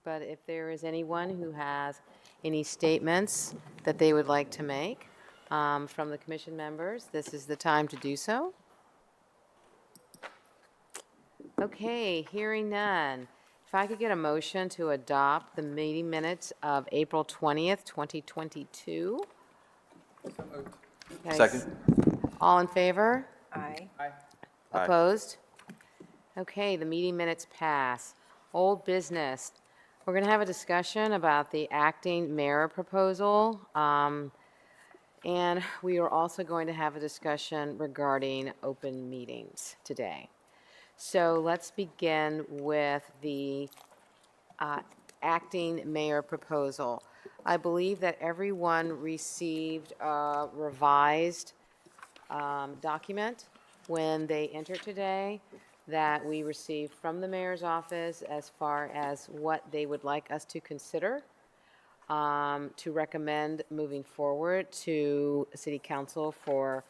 but if there is anyone who has any statements that they would like to make from the commission members, this is the time to do so. Okay, hearing none. If I could get a motion to adopt the meeting minutes of April 20th, 2022. Okay. Second. All in favor? Aye. Aye. Opposed? Okay, the meeting minutes pass. Old business. We're going to have a discussion about the acting mayor proposal. And we are also going to have a discussion regarding open meetings today. So let's begin with the acting mayor proposal. I believe that everyone received a revised document when they entered today that we received from the mayor's office as far as what they would like us to consider to recommend moving forward to City Council for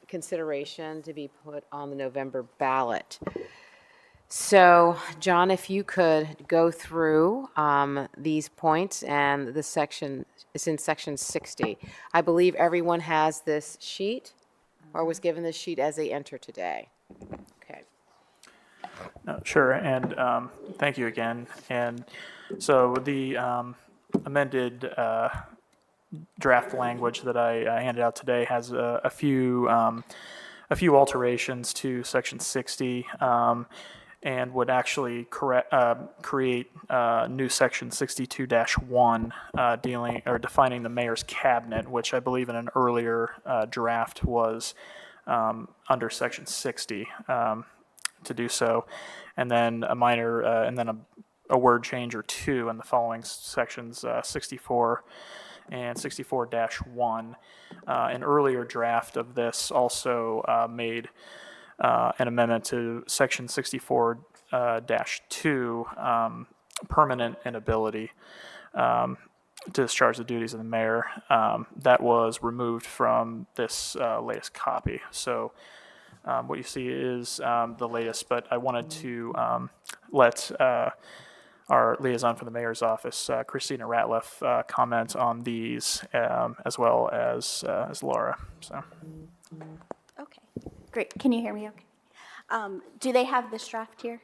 consideration to be put on the November ballot. So, John, if you could go through these points, and the section is in section 60. I believe everyone has this sheet or was given this sheet as they enter today. Okay. Sure, and thank you again. And so the amended draft language that I handed out today has a few alterations to section 60, and would actually create new section 62-1 dealing or defining the mayor's cabinet, which I believe in an earlier draft was under section 60 to do so, and then a minor and then a word change or two in the following sections 64 and 64-1. An earlier draft of this also made an amendment to section 64-2, permanent inability to discharge the duties of the mayor. That was removed from this latest copy. So what you see is the latest, but I wanted to let our liaison for the mayor's office, Christina Ratliff, comment on these as well as Laura. So. Okay, great. Can you hear me okay? Do they have this draft here?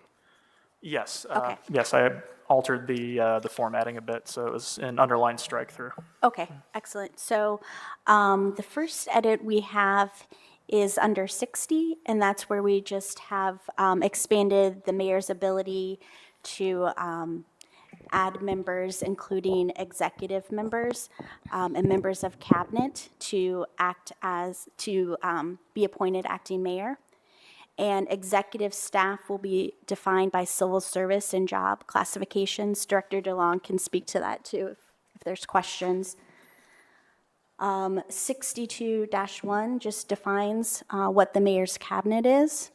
Yes. Okay. Yes, I altered the formatting a bit, so it was an underlined strike through. Okay, excellent. So the first edit we have is under 60, and that's where we just have expanded the mayor's ability to add members, including executive members and members of cabinet, to be appointed acting mayor. And executive staff will be defined by civil service and job classifications. Director DeLong can speak to that too if there's questions. 62-1 just defines what the mayor's cabinet is.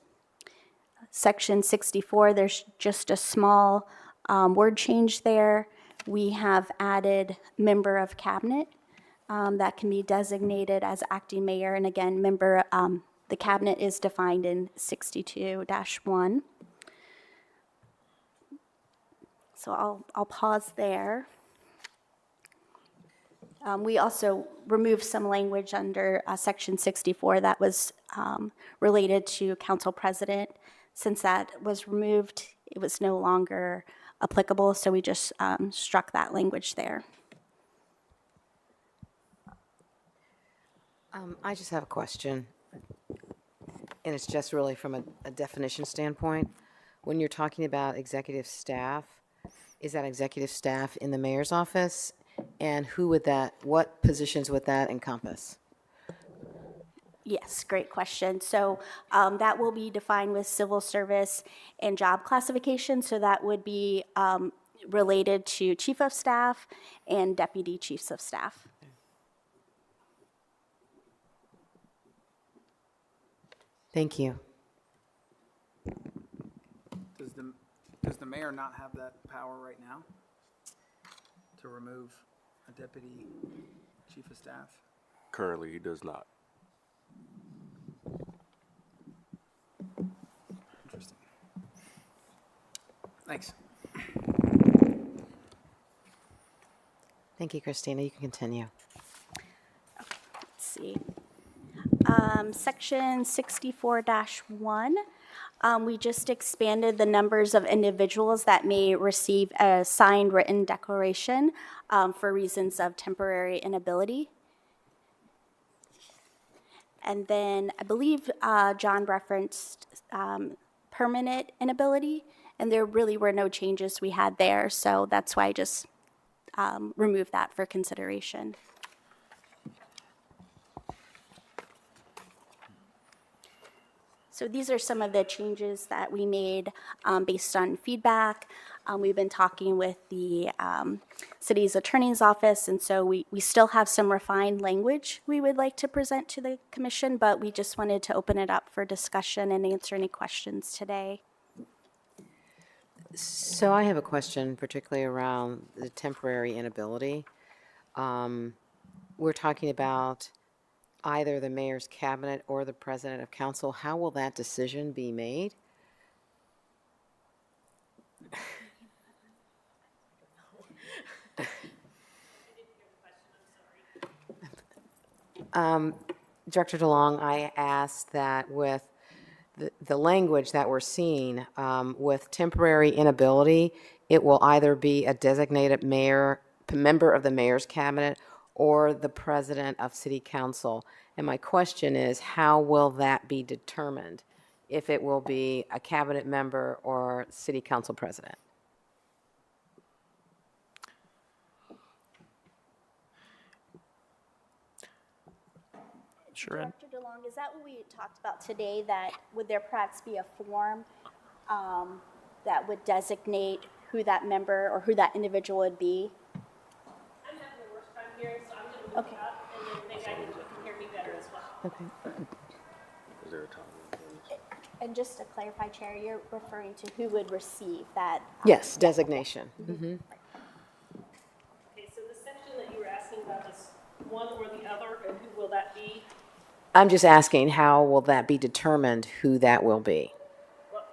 Section 64, there's just a small word change there. We have added member of cabinet that can be designated as acting mayor. And again, member, the cabinet is defined in 62-1. So I'll pause there. We also removed some language under section 64 that was related to council president. Since that was removed, it was no longer applicable, so we just struck that language there. I just have a question, and it's just really from a definition standpoint. When you're talking about executive staff, is that executive staff in the mayor's office? And what positions would that encompass? Yes, great question. So that will be defined with civil service and job classification. So that would be related to chief of staff and deputy chiefs of staff. Thank you. Does the mayor not have that power right now to remove a deputy chief of staff? Currently, he does not. Interesting. Thanks. Thank you, Christina. You can continue. Let's see. Section 64-1, we just expanded the numbers of individuals that may receive a signed written declaration for reasons of temporary inability. And then I believe John referenced permanent inability, and there really were no changes we had there, so that's why I just removed that for consideration. So these are some of the changes that we made based on feedback. We've been talking with the city's attorney's office, and so we still have some refined language we would like to present to the commission, but we just wanted to open it up for discussion and answer any questions today. So I have a question, particularly around the temporary inability. We're talking about either the mayor's cabinet or the president of council. How will that decision be made? Director DeLong, I asked that with the language that we're seeing, with temporary inability, it will either be a designated mayor, member of the mayor's cabinet, or the president of city council. And my question is, how will that be determined? If it will be a cabinet member or city council president? Sure. And Director DeLong, is that what we talked about today, that would there perhaps be a form that would designate who that member or who that individual would be? I'm having the worst time here, so I'm going to move Okay. up, and then maybe you can hear me better as well. Okay. Is there a time? And just to clarify, Chair, you're referring to who would receive that? Yes, designation. Okay, so the section that you were asking about is one or the other, and who will that be? I'm just asking, how will that be determined who that will be? Well,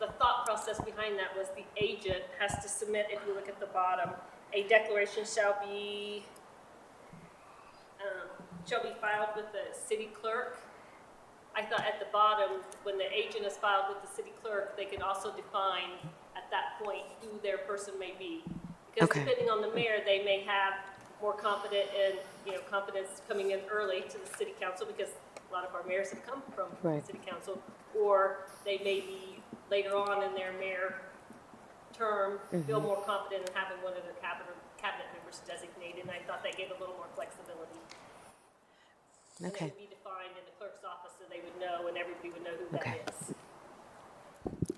the thought process behind that was the agent has to submit, if you look at the bottom, a declaration shall be filed with the city clerk. I thought at the bottom, when the agent is filed with the city clerk, they can also define at that point who their person may be. Because Okay. depending on the mayor, they may have more confidence coming in early to the city council, because a lot of our mayors have come from Right. the city council, or they may be later on in their mayor term, feel more confident in having one of their cabinet members designated, and I thought that gave a little more flexibility. And it Okay. would be defined in the clerk's office, so they would know, and everybody would know who Okay. that is.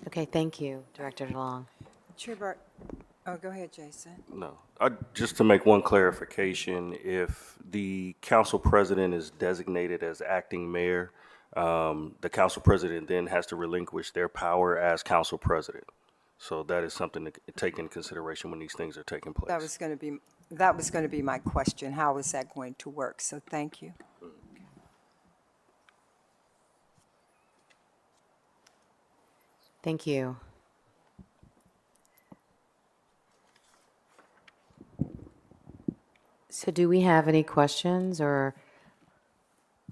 Okay, thank you, Director DeLong. Chair Bart, oh, go ahead, Jason. No. Just to make one clarification, if the council president is designated as acting mayor, the council president then has to relinquish their power as council president. So that is something to take into consideration when these things are taking place. That was going to be my question. How is that going to work? So thank you. Thank you. So do we have any questions or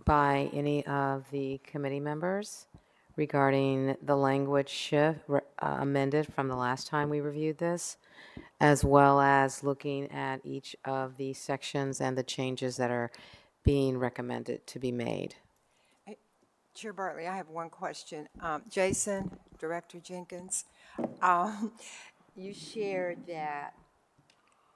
by any of the committee members regarding the language shift amended from the last time we reviewed this, as well as looking at each of the sections and the changes that are being recommended to be made? Chair Bartley, I have one question. Jason, Director Jenkins, you shared that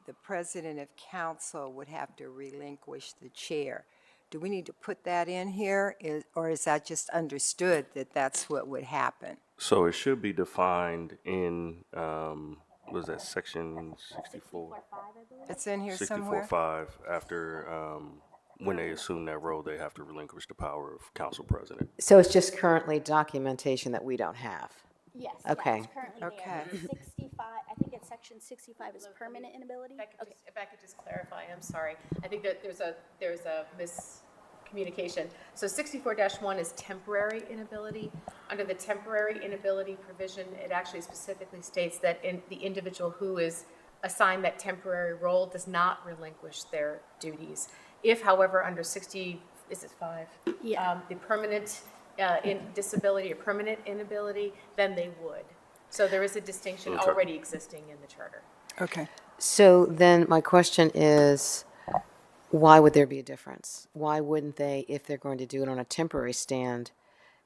the president of council would have to relinquish the chair. Do we need to put that in here, or is that just understood that that's what would happen? So it should be defined in, what is that, section 64? It's in here somewhere? 64.5, after, when they assume that role, they have to relinquish the power of council president. So it's just currently documentation that we don't have? Yes. Okay. It's currently there. Okay. 65, I think it's section 65 is permanent inability? Okay. If I could just clarify, I'm sorry. I think that there's a miscommunication. So 64-1 is temporary inability. Under the temporary inability provision, it actually specifically states that the individual who is assigned that temporary role does not relinquish their duties. If, however, under 60, is it 5? Yeah. The permanent disability or permanent inability, then they would. So there is a distinction already existing in the charter. Okay. So then my question is, why would there be a difference? Why wouldn't they, if they're going to do it on a temporary stand,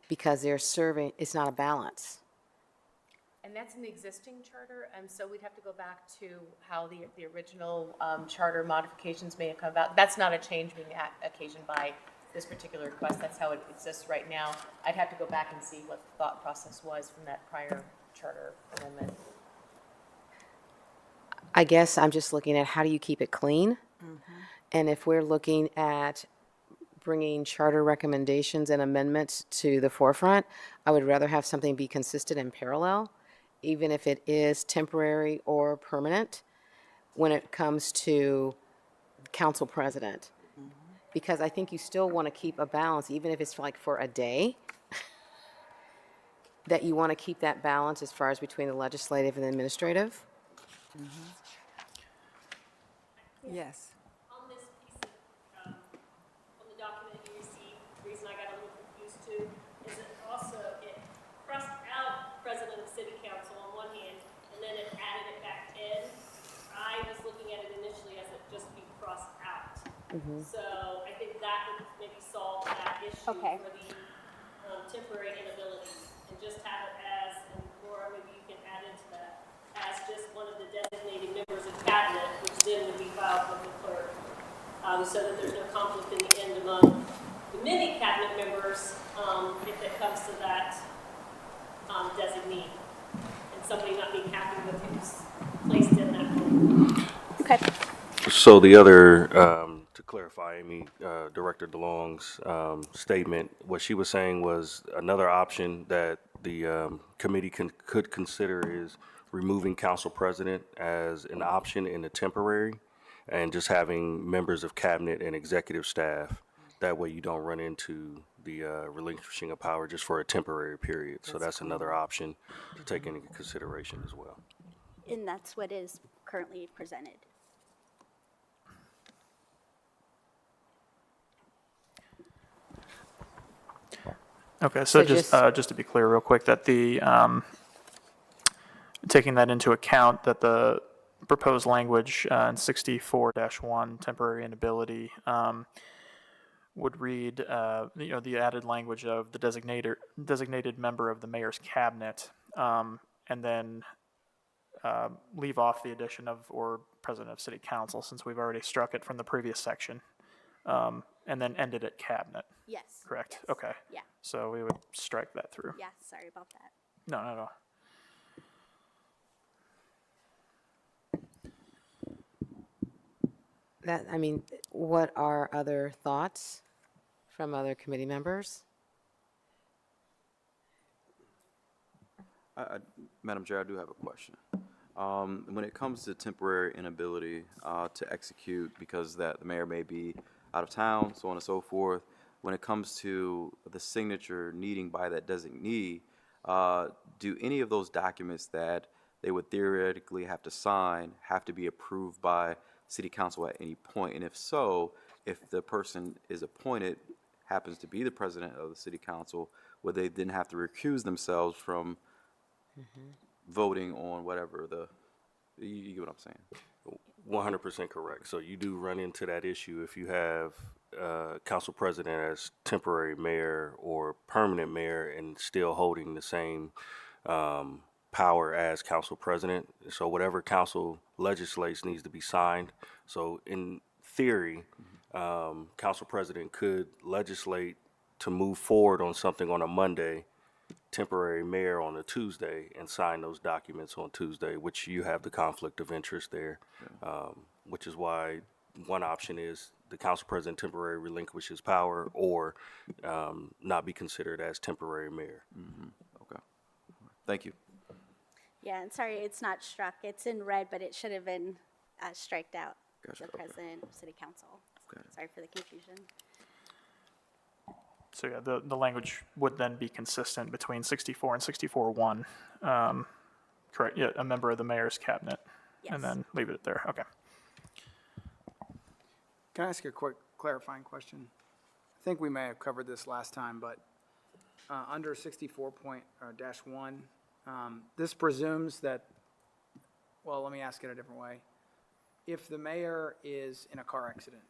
because they're serving, it's not a balance? And that's in the existing charter, and so we'd have to go back to how the original charter modifications may have come about. That's not a change being occasioned by this particular request, that's how it exists right now. I'd have to go back and see what the thought process was from that prior charter amendment. I guess I'm just looking at how do you keep it clean? And if we're looking at bringing charter recommendations and amendments to the forefront, I would rather have something be consistent and parallel, even if it is temporary or permanent, when it comes to council president. Because I think you still want to keep a balance, even if it's like for a day, that you want to keep that balance as far as between the legislative and the administrative. Yes. On this piece of, on the document you received, the reason I got a little confused too, is it also, it crossed out president of city council on one hand, and then it added it back in. I was looking at it initially as it just be crossed out. So I think that would maybe solve that issue Okay. for the temporary inability, and just have it as, and Laura, maybe you can add into that, as just one of the designated members of cabinet, which then would be filed with the clerk, so that there's no conflict in the end among the many cabinet members, if it comes to that designee, and somebody not being happy with who's placed in that role. Okay. So the other, to clarify, Amy, Director DeLong's statement, what she was saying was another option that the committee could consider is removing council president as an option in the temporary and just having members of cabinet and executive staff. That way you don't run into the relinquishing of power just for a temporary period. So that's another option to take into consideration as well. And that's what is currently presented. Okay, so So just to be clear real quick, that the, taking that into account, that the proposed language in 64-1, temporary inability, would read, the added language of the designated member of the mayor's cabinet, and then leave off the addition of or president of city council, since we've already struck it from the previous section, and then ended at cabinet, Yes. correct? Yes. Okay. Yeah. So we would strike that through. Yeah, sorry about that. No, not at all. That, I mean, what are other thoughts from other committee members? Madam Chair, I do have a question. When it comes to temporary inability to execute because that the mayor may be out of town, so on and so forth, when it comes to the signature needing by that designee, do any of those documents that they would theoretically have to sign have to be approved by city council at any point? And if so, if the person is appointed, happens to be the president of the city council, would they then have to recuse themselves from voting on whatever you get what I'm saying? 100% correct. So you do run into that issue if you have council president as temporary mayor or permanent mayor and still holding the same power as council president. So whatever council legislates needs to be signed. So in theory, council president could legislate to move forward on something on a Monday, temporary mayor on a Tuesday, and sign those documents on Tuesday, which you have the conflict of interest there, which is why one option is the council president temporarily relinquishes power or not be considered as temporary mayor. Okay. Thank you. Yeah, and sorry, it's not struck. It's in red, but it should have been striked out. Gotcha, The okay. president of city council. Got it. Sorry for the confusion. So yeah, the language would then be consistent between 64 and 64-1. Correct, yeah, a member of the mayor's cabinet. and then leave it there. Okay. Can I ask you a quick clarifying question? I think we may have covered this last time, but under 64.-1, this presumes that, well, let me ask it a different way. If the mayor is in a car accident,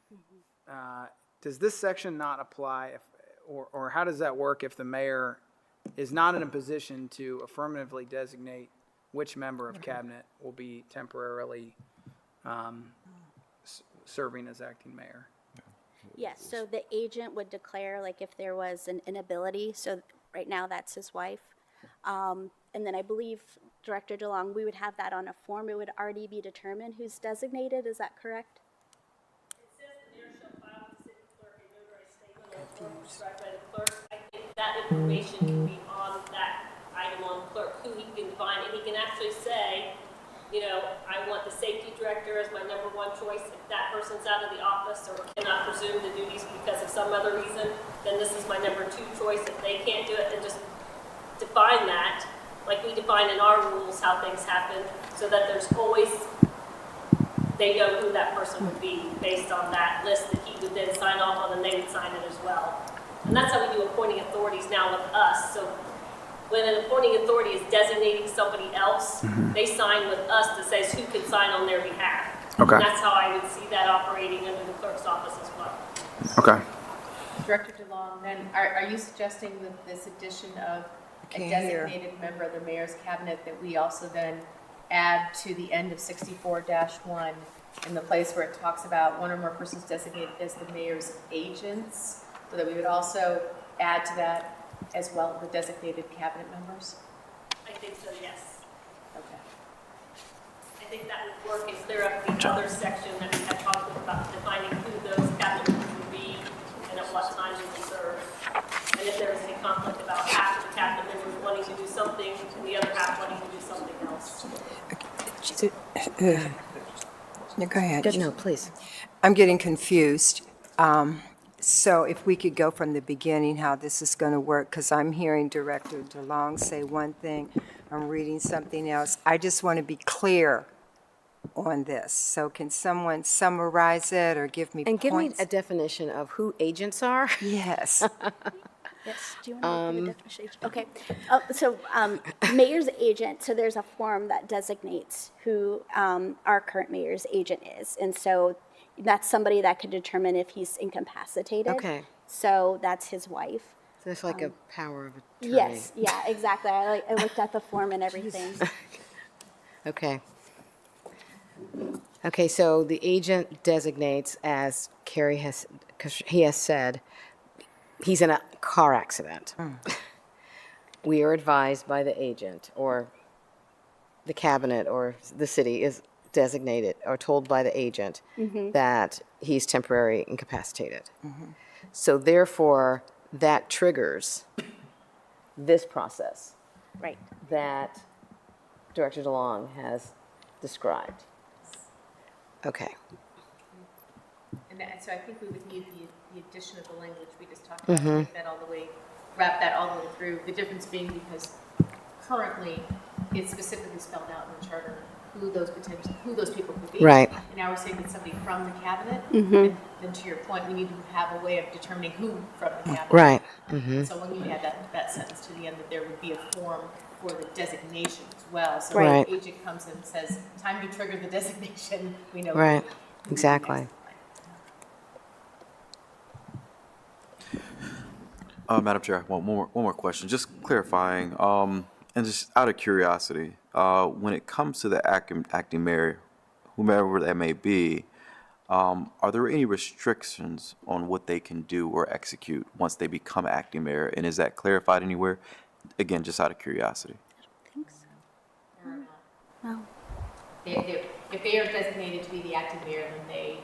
does this section not apply, or how does that work if the mayor is not in a position to affirmatively designate which member of cabinet will be temporarily serving as acting mayor? Yes, so the agent would declare, like, if there was an inability, so right now that's his wife. And then I believe, Director DeLong, we would have that on a form. It would already be determined who's designated, is that correct? It says the mayor shall file with the city clerk a notarized statement on the form prescribed by the clerk. I think that information can be on that item on clerk, who he can find, and he can actually say, you know, I want the safety director as my number one choice. If that person's out of the office or cannot presume the duties because of some other reason, then this is my number two choice. If they can't do it, then just define that, like we define in our rules how things happen, so that there's always, they know who that person would be based on that list that he would then sign off on, and they would sign it as well. And that's how we do appointing authorities now with us. So when an appointing authority is designating somebody else, they sign with us that says who can sign on their behalf. Okay. And that's how I would see that operating under the clerk's office as well. Okay. Director DeLong, then, are you suggesting with this addition of a Can't hear. designated member of the mayor's cabinet that we also then add to the end of 64-1 in the place where it talks about one or more persons designated as the mayor's agents, so that we would also add to that as well the designated cabinet members? I think so, yes. Okay. I think that would work and clear up the other section that we had talked about, defining who those cabinet members would be and at what time they would serve. And if there was any conflict about half of the cabinet members wanting to do something and the other half wanting to do something else. No, go ahead. No, please. I'm getting confused. So if we could go from the beginning, how this is going to work, because I'm hearing Director DeLong say one thing, I'm reading something else. I just want to be clear on this. So can someone summarize it or give me And give me points? a definition of who agents are. Yes. Yes, do you want to give a definition? Okay, so mayor's agent, so there's a form that designates who our current mayor's agent is. And so that's somebody that could determine if he's incapacitated. Okay. So that's his wife. So it's like a power of attorney. Yes, yeah, exactly. I looked at the form and everything. Okay. Okay, so the agent designates, as Carrie has, because he has said, he's in a car accident. We are advised by the agent, or the cabinet, or the city is designated, or told by the agent that he's temporarily incapacitated. So therefore, that triggers this process Right. that Director DeLong has described. Okay. And so I think we would need the addition of the language we just talked about, to make that all the way, wrap that all the way through. The difference being because currently it's specifically spelled out in the charter who those people could be. Right. And now we're saying that somebody from the cabinet, and then to your point, we need to have a way of determining who from the cabinet. Right. So when we add that sentence to the end, that there would be a form for the designation as well. So Right. when the agent comes and says, time to trigger the designation, we know. Right. who would be Exactly. next. Madam Chair, one more question, just clarifying, and just out of curiosity, when it comes to the acting mayor, whomever that may be, are there any restrictions on what they can do or execute once they become acting mayor? And is that clarified anywhere? Again, just out of curiosity. I think so. No. If they are designated to be the acting mayor, then they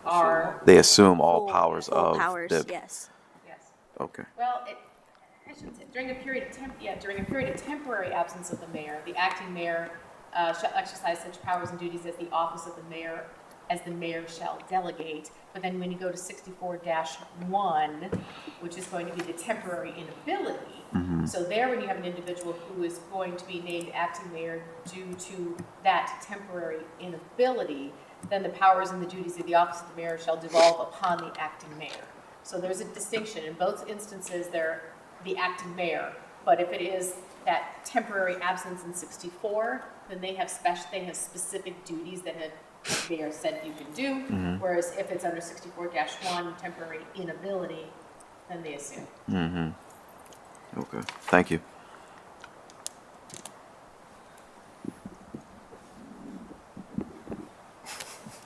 are, They assume all Full- powers full of powers, the. yes. yes. Okay. Well, I shouldn't say, during a period of temporary absence of the mayor, the acting mayor shall exercise such powers and duties as the office of the mayor as the mayor shall delegate. But then when you go to 64-1, which is going to be the temporary inability, so there when you have an individual who is going to be named acting mayor due to that temporary inability, then the powers and the duties of the office of the mayor shall devolve upon the acting mayor. So there's a distinction. In both instances, they're the acting mayor, but if it is that temporary absence in 64, then they have specific duties that the mayor said you can do, whereas if it's under 64-1, temporary inability, then they assume. Okay, thank you.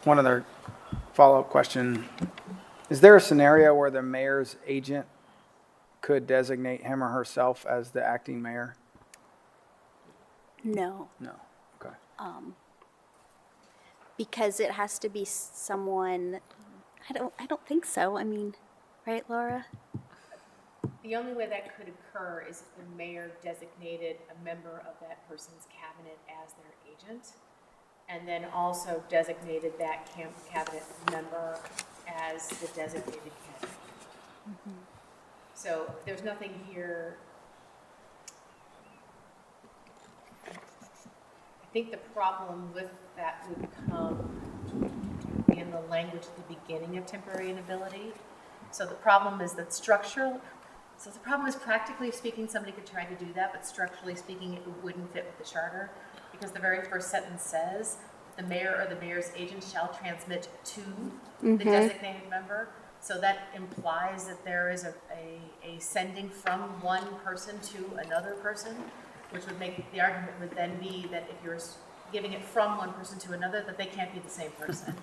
One other follow-up question. Is there a scenario where the mayor's agent could designate him or herself as the acting mayor? No, No. Okay. because it has to be someone, I don't think so. I mean, right, Laura? The only way that could occur is if the mayor designated a member of that person's cabinet as their agent, and then also designated that cabinet member as the designated candidate. So there's nothing here. I think the problem with that would come in the language at the beginning of temporary inability. So the problem is that the problem is practically speaking, somebody could try to do that, but structurally speaking, it wouldn't fit with the charter, because the very first sentence says, the mayor or the mayor's agent shall transmit to the designated member. So that implies that there is a sending from one person to another person, which would make, the argument would then be that if you're giving it from one person to another, that they can't be the same person.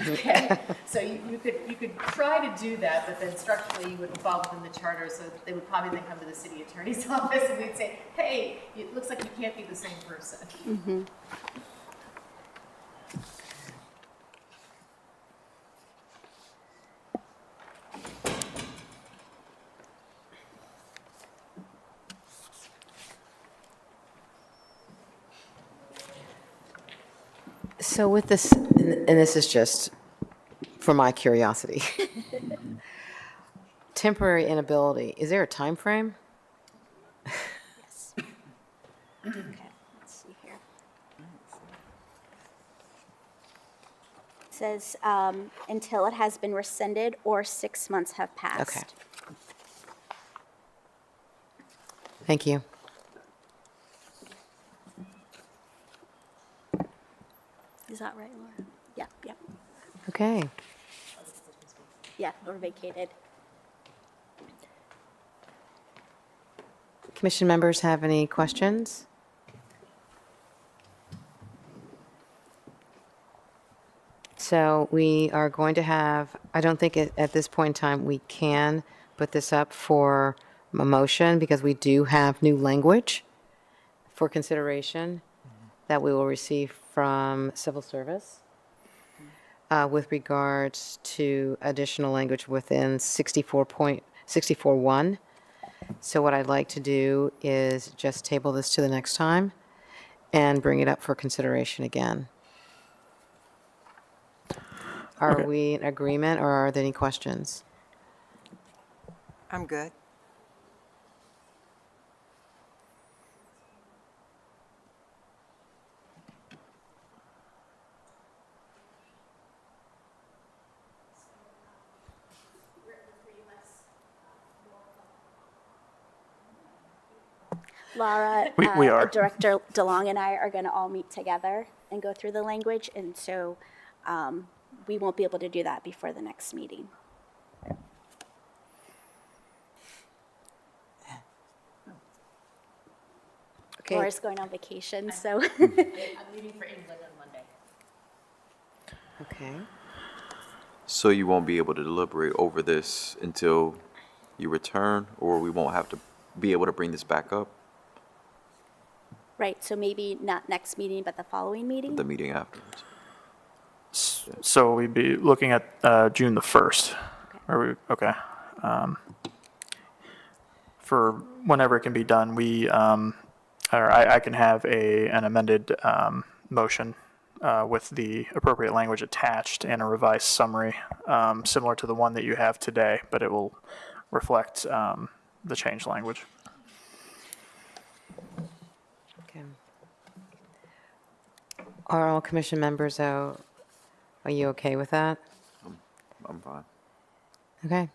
Okay? So you could try to do that, but then structurally you wouldn't fall within the charter, so they would probably then come to the city attorney's office and they'd say, hey, it looks like you can't be the same person. So with this, and this is just for my curiosity, temporary inability, is there a time frame? Yes. Okay, let's see here. It says, until it has been rescinded or 6 months have passed. Okay. Thank you. Is that right, Laura? Yeah, yeah, Okay. yeah, or vacated. Commission members have any questions? So we are going to have, I don't think at this point in time we can put this up for a motion because we do have new language for consideration that we will receive from civil service with regards to additional language within 64.1. So what I'd like to do is just table this to the next time and bring it up for consideration again. Are Okay. we in agreement, or are there any questions? I'm good. Laura, We are. Director DeLong and I are going to all meet together and go through the language, and so we won't be able to do that before the next meeting. Okay. Laura's going on vacation, so. I'm leaving for England on Monday. Okay. So you won't be able to deliberate over this until you return, or we won't have to be able to bring this back up, Right, so maybe not next meeting, but the following meeting? the meeting afterwards? So we'd be looking at June the 1st. Okay. For whenever it can be done, or I can have an amended motion with the appropriate language attached and a revised summary, similar to the one that you have today, but it will reflect the changed language. Okay. Are all commission members out? Are you okay with that? I'm fine. Okay.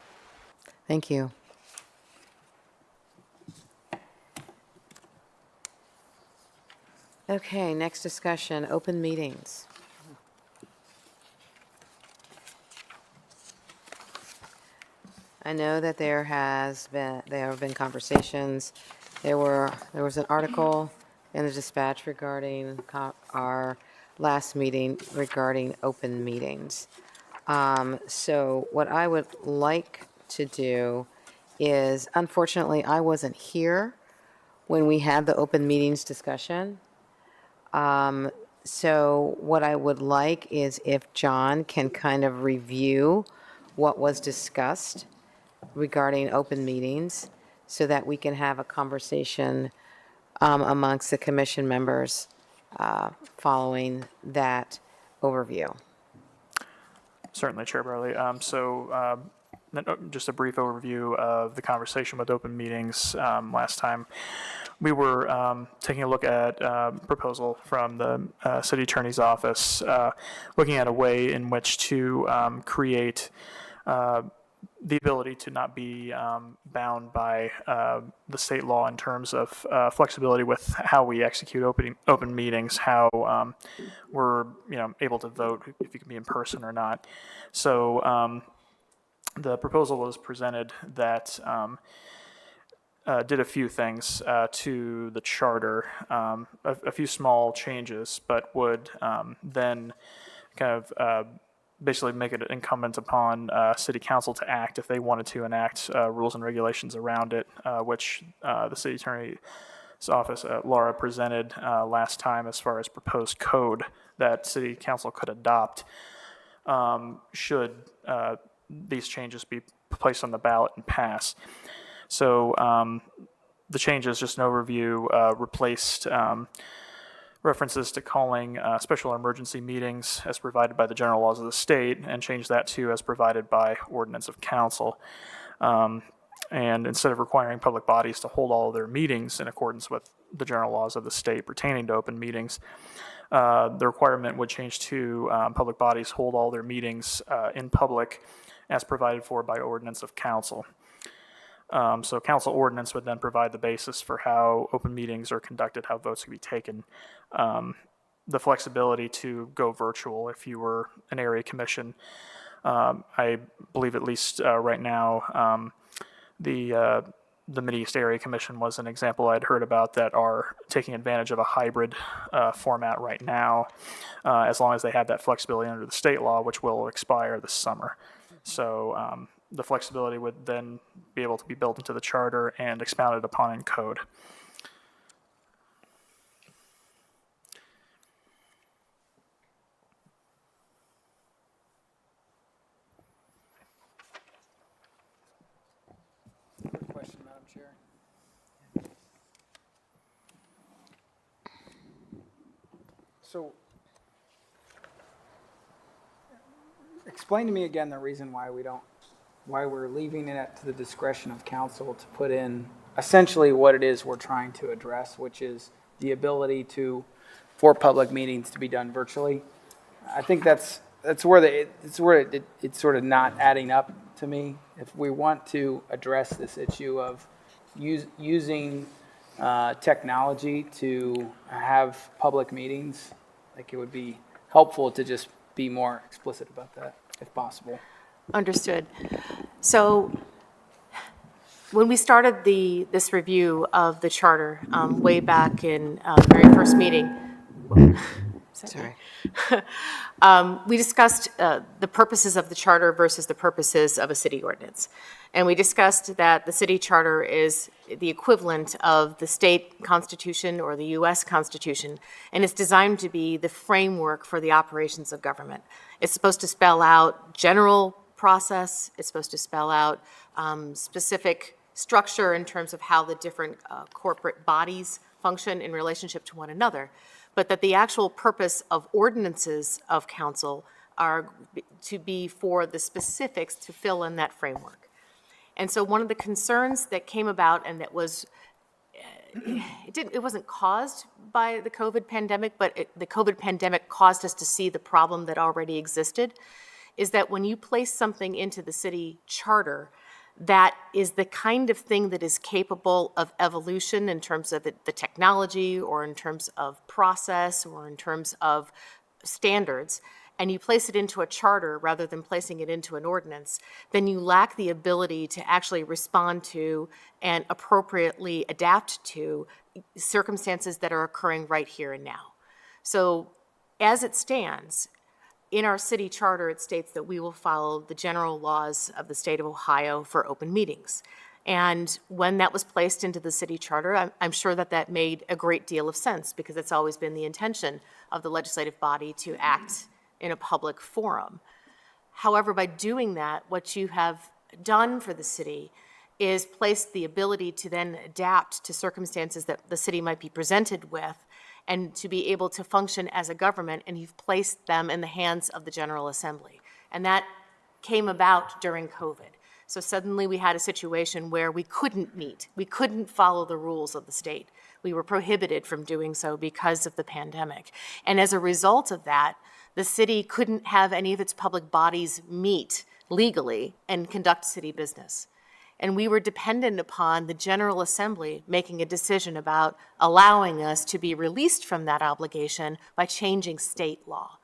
Thank you. Okay, next discussion, open meetings. I know that there have been conversations. There was an article in the Dispatch regarding our last meeting regarding open meetings. So what I would like to do is, unfortunately, I wasn't here when we had the open meetings discussion. So what I would like is if John can kind of review what was discussed regarding open meetings so that we can have a conversation amongst the commission members following that overview. Certainly, Chair Barley. Just a brief overview of the conversation with open meetings last time. We were taking a look at a proposal from the city attorney's office, looking at a way in which to create the ability to not be bound by the state law in terms of flexibility with how we execute open meetings, how we're able to vote if you can be in person or not. So the proposal was presented that did a few things to the charter, a few small changes, but would then kind of basically make it incumbent upon city council to act if they wanted to enact rules and regulations around it, which the city attorney's office, Laura, presented last time as far as proposed code that city council could adopt should these changes be placed on the ballot and pass. So the changes, just an overview, replaced references to calling special or emergency meetings as provided by the general laws of the state, and change that to as provided by ordinance of council. And instead of requiring public bodies to hold all of their meetings in accordance with the general laws of the state pertaining to open meetings, the requirement would change to public bodies hold all their meetings in public as provided for by ordinance of council. So council ordinance would then provide the basis for how open meetings are conducted, how votes can be taken, the flexibility to go virtual if you were an area commission. I believe at least right now, the Mideast Area Commission was an example I'd heard about that are taking advantage of a hybrid format right now, as long as they have that flexibility under the state law, which will expire this summer. So the flexibility would then be able to be built into the charter and expounded upon in code. Question, Madam Chair. So, explain to me again the reason why we're leaving it to the discretion of council to put in essentially what it is we're trying to address, which is the ability for public meetings to be done virtually. I think that's where it's sort of not adding up to me. If we want to address this issue of using technology to have public meetings, like it would be helpful to just be more explicit about that, if possible. Understood. So when we started this review of the charter way back in the very first meeting, Sorry. we discussed the purposes of the charter versus the purposes of a city ordinance. And we discussed that the city charter is the equivalent of the state constitution or the U.S. Constitution, and it's designed to be the framework for the operations of government. It's supposed to spell out general process. It's supposed to spell out specific structure in terms of how the different corporate bodies function in relationship to one another. but that the actual purpose of ordinances of council are to be for the specifics to fill in that framework. And so one of the concerns that came about, and that was, it wasn't caused by the COVID pandemic, but the COVID pandemic caused us to see the problem that already existed, is that when you place something into the city charter, that is the kind of thing that is capable of evolution in terms of the technology, or in terms of process, or in terms of standards, and you place it into a charter rather than placing it into an ordinance, then you lack the ability to actually respond to and appropriately adapt to circumstances that are occurring right here and now. So as it stands, in our city charter, it states that we will follow the general laws of the state of Ohio for open meetings. And when that was placed into the city charter, I'm sure that that made a great deal of sense, because it's always been the intention of the legislative body to act in a public forum. However, by doing that, what you have done for the city is placed the ability to then adapt to circumstances that the city might be presented with, and to be able to function as a government, and you've placed them in the hands of the General Assembly. And that came about during COVID. So suddenly we had a situation where we couldn't meet. We couldn't follow the rules of the state. We were prohibited from doing so because of the pandemic. And as a result of that, the city couldn't have any of its public bodies meet legally and conduct city business. And we were dependent upon the General Assembly making a decision about allowing us to be released from that obligation by changing state law.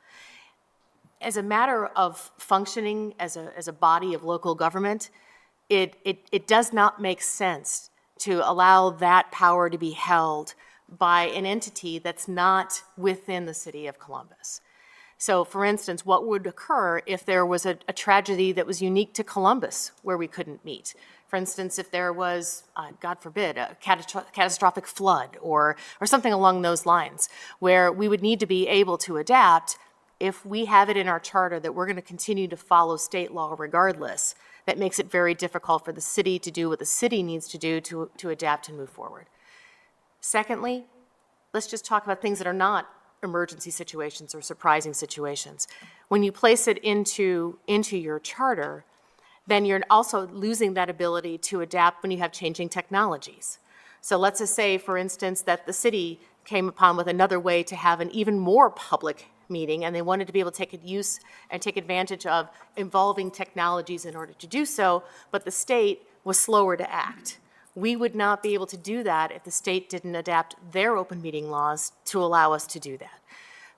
As a matter of functioning as a body of local government, it does not make sense to allow that power to be held by an entity that's not within the city of Columbus. So, for instance, what would occur if there was a tragedy that was unique to Columbus where we couldn't meet? For instance, if there was, God forbid, a catastrophic flood or something along those lines, where we would need to be able to adapt. If we have it in our charter that we're going to continue to follow state law regardless, that makes it very difficult for the city to do what the city needs to do to adapt and move forward. Secondly, let's just talk about things that are not emergency situations or surprising situations. When you place it into your charter, then you're also losing that ability to adapt when you have changing technologies. So let's just say, for instance, that the city came upon with another way to have an even more public meeting, and they wanted to be able to take advantage of involving technologies in order to do so, but the state was slower to act. We would not be able to do that if the state didn't adapt their open meeting laws to allow us to do that.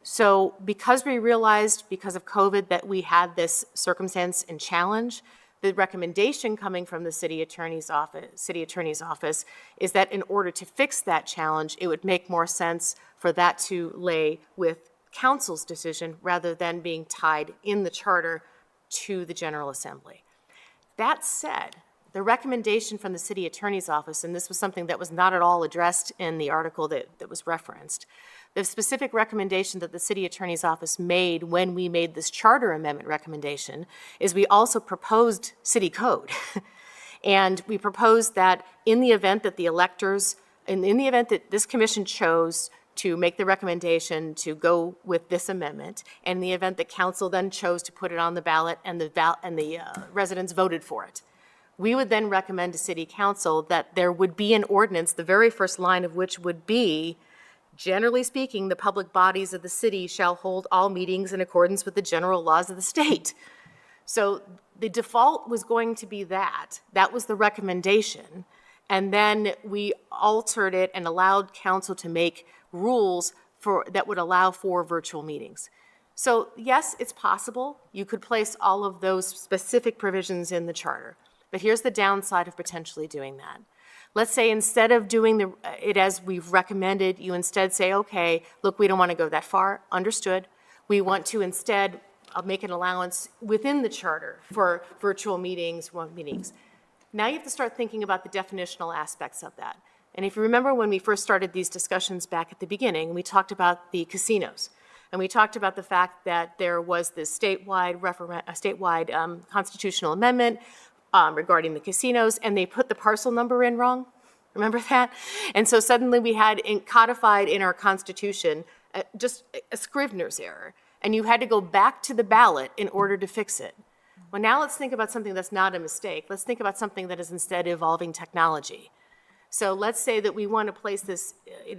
So because we realized, because of COVID, that we had this circumstance and challenge, the recommendation coming from the city attorney's office is that in order to fix that challenge, it would make more sense for that to lay with council's decision rather than being tied in the charter to the General Assembly. That said, the recommendation from the city attorney's office, and this was something that was not at all addressed in the article that was referenced, the specific recommendation that the city attorney's office made when we made this charter amendment recommendation is we also proposed city code. And we proposed that in the event that the electors, in the event that this commission chose to make the recommendation to go with this amendment, and in the event that council then chose to put it on the ballot and the residents voted for it, we would then recommend to city council that there would be an ordinance, the very first line of which would be, generally speaking, the public bodies of the city shall hold all meetings in accordance with the general laws of the state. So the default was going to be that. That was the recommendation. And then we altered it and allowed council to make rules that would allow for virtual meetings. So yes, it's possible. You could place all of those specific provisions in the charter. But here's the downside of potentially doing that. Let's say instead of doing it as we've recommended, you instead say, okay, look, we don't want to go that far, understood. We want to instead make an allowance within the charter for virtual meetings, remote meetings. Now you have to start thinking about the definitional aspects of that. And if you remember when we first started these discussions back at the beginning, we talked about the casinos. And we talked about the fact that there was this statewide constitutional amendment regarding the casinos, and they put the parcel number in wrong. Remember that? And so suddenly we had codified in our Constitution just a Scrivener's error, and you had to go back to the ballot in order to fix it. Well, now let's think about something that's not a mistake. Let's think about something that is instead evolving technology. So let's say that we want to place this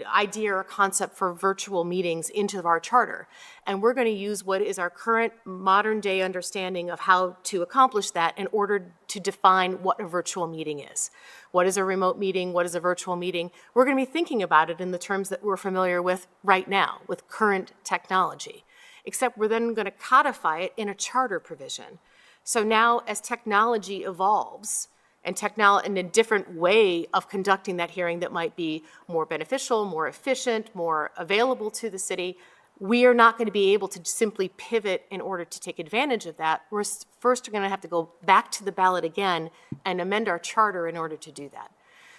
idea or concept for virtual meetings into our charter, and we're going to use what is our current modern-day understanding of how to accomplish that in order to define what a virtual meeting is. What is a remote meeting? What is a virtual meeting? We're going to be thinking about it in the terms that we're familiar with right now, with current technology, except we're then going to codify it in a charter provision. So now, as technology evolves, and a different way of conducting that hearing that might be more beneficial, more efficient, more available to the city, we are not going to be able to simply pivot in order to take advantage of that. We're first going to have to go back to the ballot again and amend our charter in order to do that.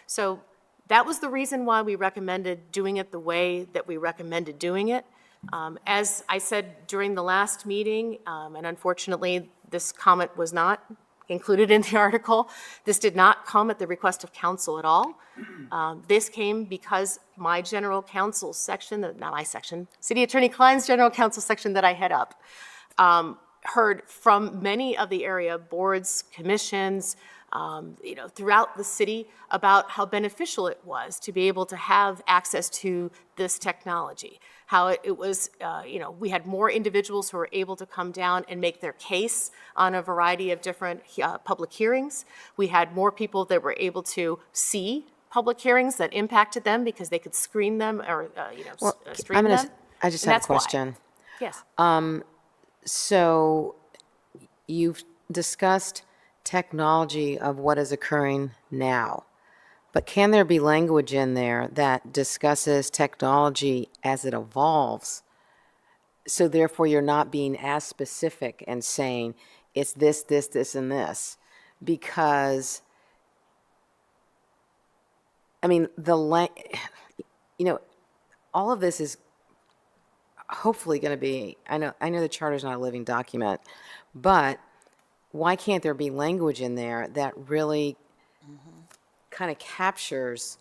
So that was the reason why we recommended doing it the way that we recommended doing it. As I said during the last meeting, and unfortunately this comment was not included in the article, this did not come at the request of council at all. This came because my general counsel section, not my section, City Attorney Klein's general counsel section that I head up, heard from many of the area boards, commissions, throughout the city about how beneficial it was to be able to have access to this technology. How it was, we had more individuals who were able to come down and make their case on a variety of different public hearings. We had more people that were able to see public hearings that impacted them because they could screen them or, stream them. I just And have a that's why. question. Yes. So you've discussed technology of what is occurring now, but can there be language in there that discusses technology as it evolves? So therefore, you're not being as specific and saying it's this, this, this, and this, because, I mean, all of this is hopefully going to be, I know the charter's not a living document, but why can't there be language in there that really kind of captures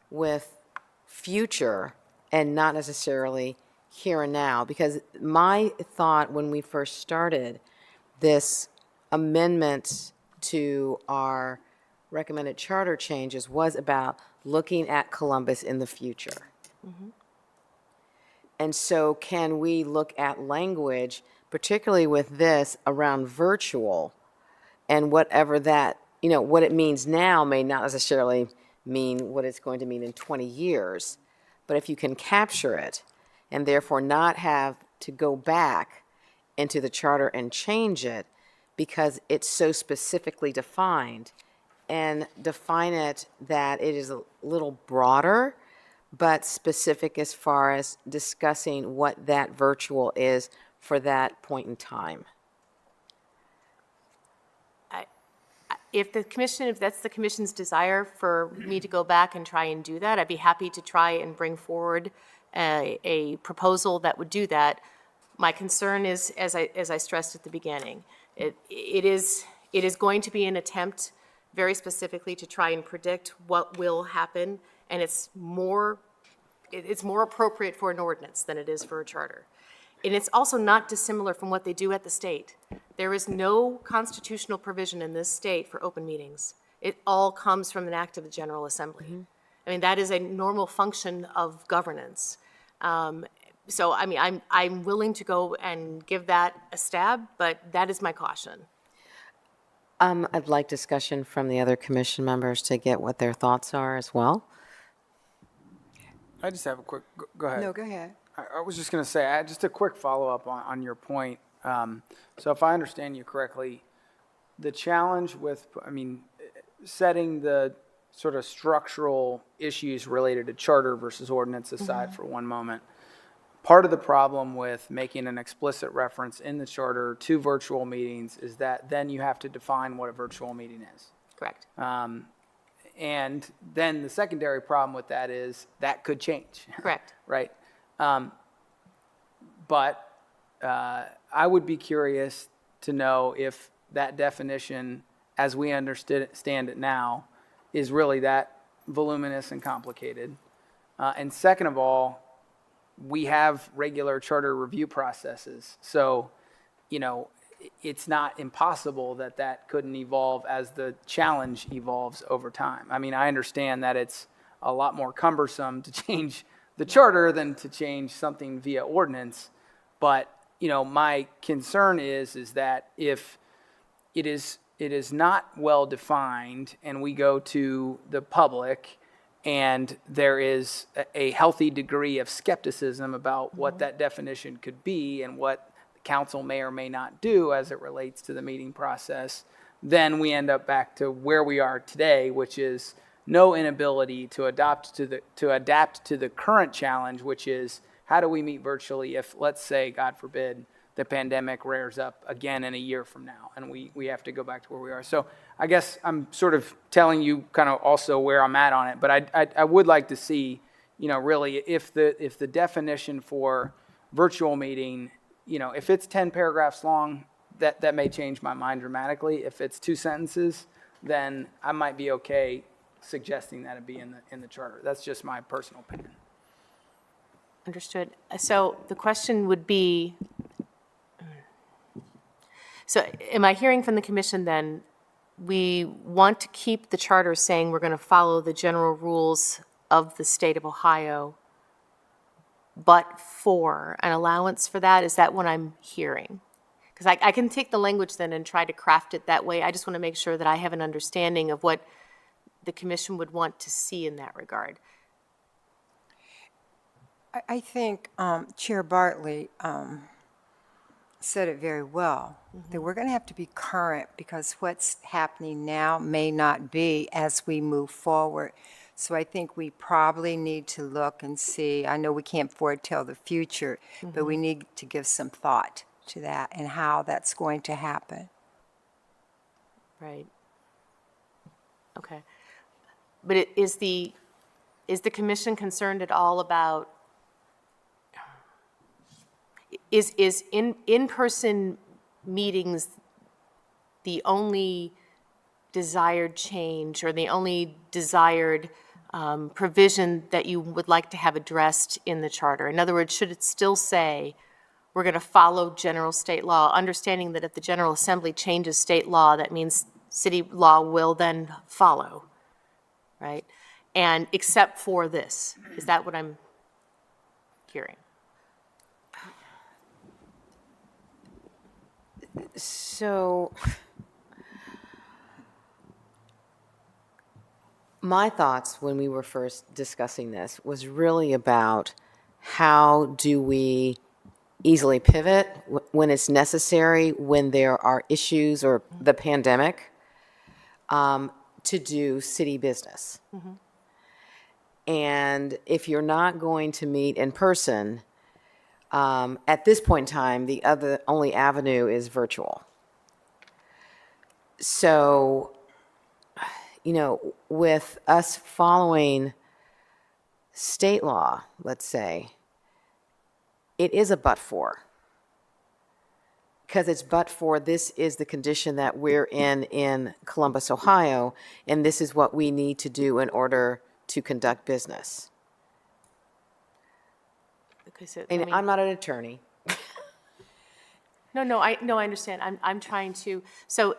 with future and not necessarily here and now? Because my thought when we first started this amendment to our recommended charter changes was about looking at Columbus in the future. And so can we look at language, particularly with this, around virtual, and whatever that, what it means now may not necessarily mean what it's going to mean in 20 years. But if you can capture it and therefore not have to go back into the charter and change it because it's so specifically defined, and define it that it is a little broader, but specific as far as discussing what that virtual is for that point in time. If that's the commission's desire for me to go back and try and do that, I'd be happy to try and bring forward a proposal that would do that. My concern is, as I stressed at the beginning, it is going to be an attempt very specifically to try and predict what will happen, and it's more appropriate for an ordinance than it is for a charter. And it's also not dissimilar from what they do at the state. There is no constitutional provision in this state for open meetings. It all comes from an act of the General Assembly. I mean, that is a normal function of governance. So, I mean, I'm willing to go and give that a stab, but that is my caution. I'd like discussion from the other commission members to get what their thoughts are as well. I just have a quick, go ahead. No, go ahead. I was just going to say, just a quick follow-up on your point. So if I understand you correctly, the challenge with, setting the sort of structural issues related to charter versus ordinance aside for one moment, part of the problem with making an explicit reference in the charter to virtual meetings is that then you have to define what a virtual meeting is. Correct. And then the secondary problem with that is that could change. Correct. Right? But I would be curious to know if that definition, as we understand it now, is really that voluminous and complicated. And second of all, we have regular charter review processes. So, it's not impossible that that couldn't evolve as the challenge evolves over time. I mean, I understand that it's a lot more cumbersome to change the charter than to change something via ordinance. But, my concern is that if it is not well defined and we go to the public and there is a healthy degree of skepticism about what that definition could be and what the council may or may not do as it relates to the meeting process, then we end up back to where we are today, which is no inability to adapt to the current challenge, which is how do we meet virtually if, let's say, God forbid, the pandemic rears up again in a year from now and we have to go back to where we are. So I guess I'm sort of telling you kind of also where I'm at on it, but I would like to see, really if the definition for virtual meeting, if it's 10 paragraphs long, that may change my mind dramatically. If it's 2 sentences, then I might be okay suggesting that it be in the charter. That's just my personal opinion. Understood. So the question would be, so am I hearing from the commission then, we want to keep the charter saying we're going to follow the general rules of the state of Ohio, but for an allowance for that? Is that what I'm hearing? Because I can take the language then and try to craft it that way. I just want to make sure that I have an understanding of what the commission would want to see in that regard. I think Chair Bartley said it very well, that we're going to have to be current because what's happening now may not be as we move forward. So I think we probably need to look and see, I know we can't foretell the future, but we need to give some thought to that and how that's going to happen. Right. Okay. But is the commission concerned at all about, is in-person meetings the only desired change or the only desired provision that you would like to have addressed in the charter? In other words, should it still say we're going to follow general state law, understanding that if the General Assembly changes state law, that means city law will then follow, right? And except for this, is that what I'm hearing? So my thoughts when we were first discussing this was really about how do we easily pivot when it's necessary, when there are issues or the pandemic, to do city business. And if you're not going to meet in person, at this point in time, the only avenue is virtual. So, with us following state law, let's say, it is a but for. Because it's but for this is the condition that we're in Columbus, Ohio, and this is what we need to do in order to conduct business. Okay, so And I'm not an attorney. No, I understand. I'm trying to. So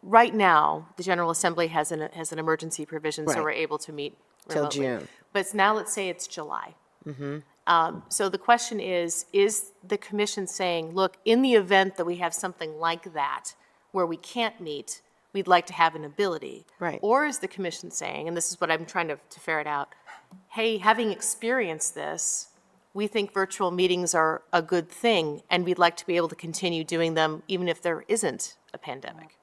right now, the General Assembly has an emergency provision, so Right. we're able to meet Till remotely. June. But now let's say it's July. So the question is the commission saying, look, in the event that we have something like that where we can't meet, we'd like to have an ability? Right. Or is the commission saying, and this is what I'm trying to ferret out, hey, having experienced this, we think virtual meetings are a good thing, and we'd like to be able to continue doing them even if there isn't a pandemic?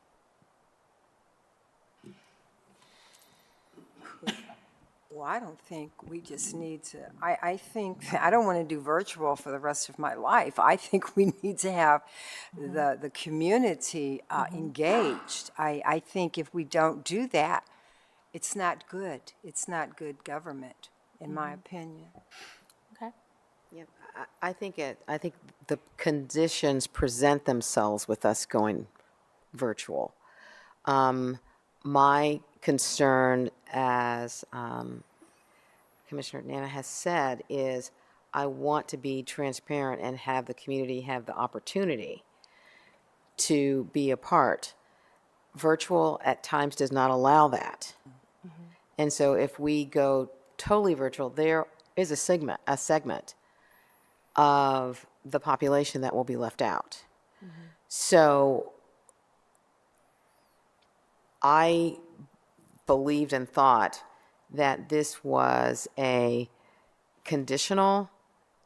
Well, I don't think we just need to, I think, I don't want to do virtual for the rest of my life. I think we need to have the community engaged. I think if we don't do that, it's not good. It's not good government, in my opinion. Okay. Yep. I think the conditions present themselves with us going virtual. My concern as Commissioner Nana has said is, I want to be transparent and have the community have the opportunity to be a part. Virtual at times does not allow that. And so if we go totally virtual, there is a segment of the population that will be left out. So I believed and thought that this was a conditional,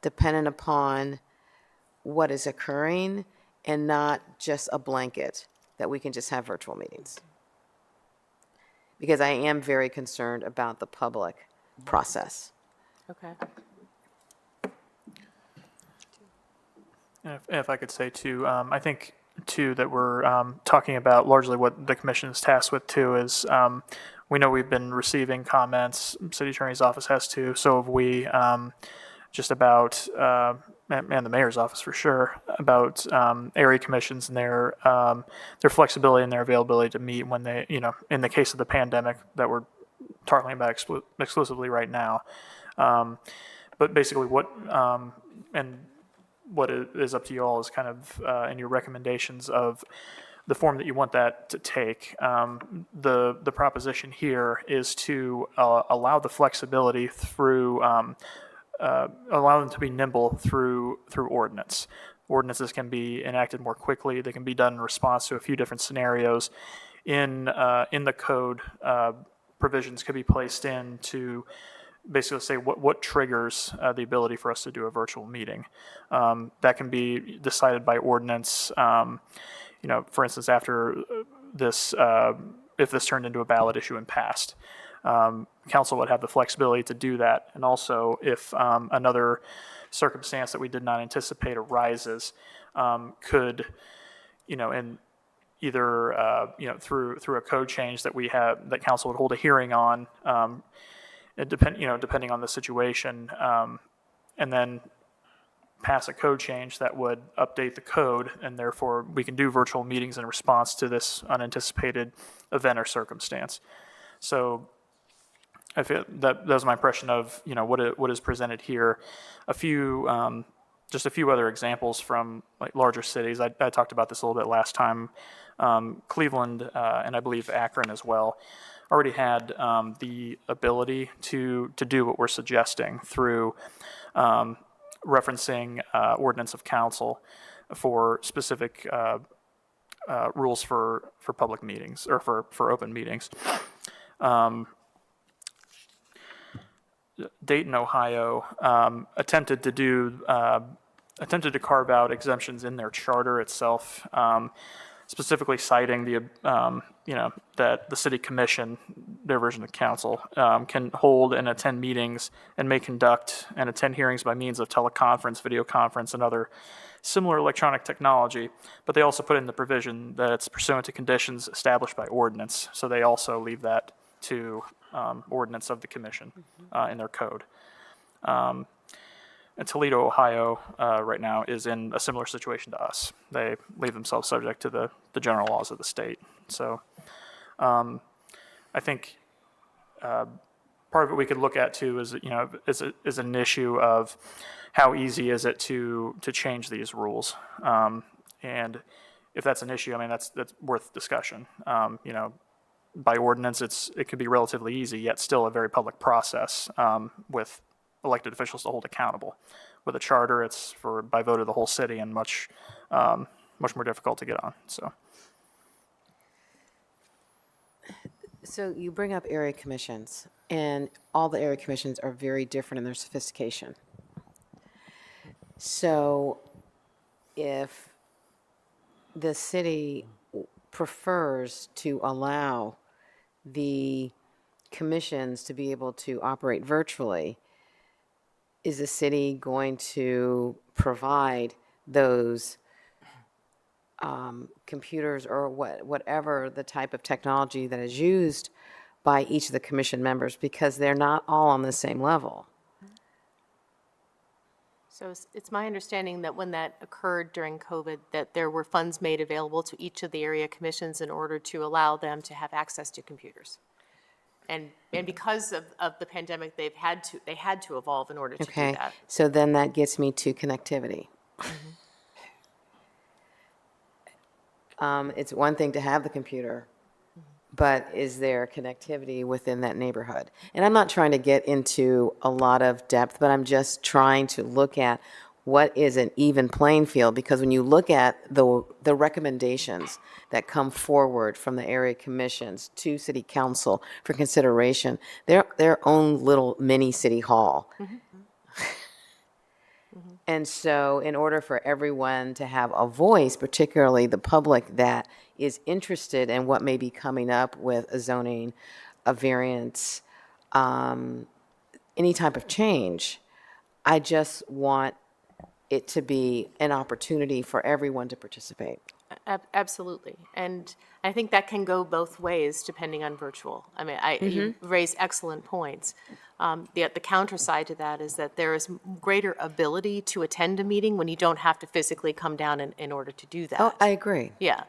dependent upon what is occurring, and not just a blanket that we can just have virtual meetings. Because I am very concerned about the public process. Okay. If I could say too, I think too that we're talking about largely what the commission is tasked with too is we know we've been receiving comments, city attorney's office has too, so have we, just about, and the mayor's office for sure, about area commissions and their flexibility and their availability to meet when they, in the case of the pandemic that we're talking about exclusively right now. But basically and what is up to you all is kind of in your recommendations of the form that you want that to take. The proposition here is to allow the flexibility through, allow them to be nimble through ordinance. Ordinances can be enacted more quickly. They can be done in response to a few different scenarios. In the code, provisions could be placed in to basically say what triggers the ability for us to do a virtual meeting. That can be decided by ordinance. For instance, after this, if this turned into a ballot issue and passed, council would have the flexibility to do that. And also, if another circumstance that we did not anticipate arises, could, in either through a code change that we have that council would hold a hearing on. Depending on the situation, and then pass a code change that would update the code, and therefore we can do virtual meetings in response to this unanticipated event or circumstance. So I feel that was my impression of what is presented here. Just a few other examples from like larger cities. I talked about this a little bit last time. Cleveland and I believe Akron as well already had the ability to do what we're suggesting through referencing ordinance of council for specific rules for public meetings or for open meetings. Dayton, Ohio, attempted to carve out exemptions in their charter itself, specifically citing that the city commission, their version of council, can hold and attend meetings and may conduct and attend hearings by means of teleconference, video conference, and other similar electronic technology. But they also put in the provision that it's pursuant to conditions established by ordinance. So they also leave that to ordinance of the commission in their code. And Toledo, Ohio, right now is in a similar situation to us. They leave themselves subject to the general laws of the state. So I think part of it we could look at too is is an issue of how easy is it to change these rules, and if that's an issue, I mean that's worth discussion. By ordinance, it could be relatively easy, yet still a very public process with elected officials to hold accountable. With a charter, it's by vote of the whole city and much more difficult to get on. So you bring up area commissions, and all the area commissions are very different in their sophistication. So if the city prefers to allow the commissions to be able to operate virtually, is the city going to provide those computers or whatever the type of technology that is used by each of the commission members, because they're not all on the same level? So it's my understanding that when that occurred during COVID, that there were funds made available to each of the area commissions in order to allow them to have access to computers. And because of the pandemic, they had to evolve in order to do Okay, that. so then that gets me to connectivity. It's one thing to have the computer, but is there connectivity within that neighborhood? And I'm not trying to get into a lot of depth, but I'm just trying to look at what is an even playing field, because when you look at the recommendations that come forward from the area commissions to city council for consideration, they're their own little mini city hall. And so in order for everyone to have a voice, particularly the public that is interested in what may be coming up with a zoning, a variance, any type of change, I just want it to be an opportunity for everyone to participate. Absolutely. And I think that can go both ways depending on virtual. I mean, you raise excellent points. The counter side to that is that there is greater ability to attend a meeting when you don't have to physically come down in order to do that. Oh, I agree. Yeah.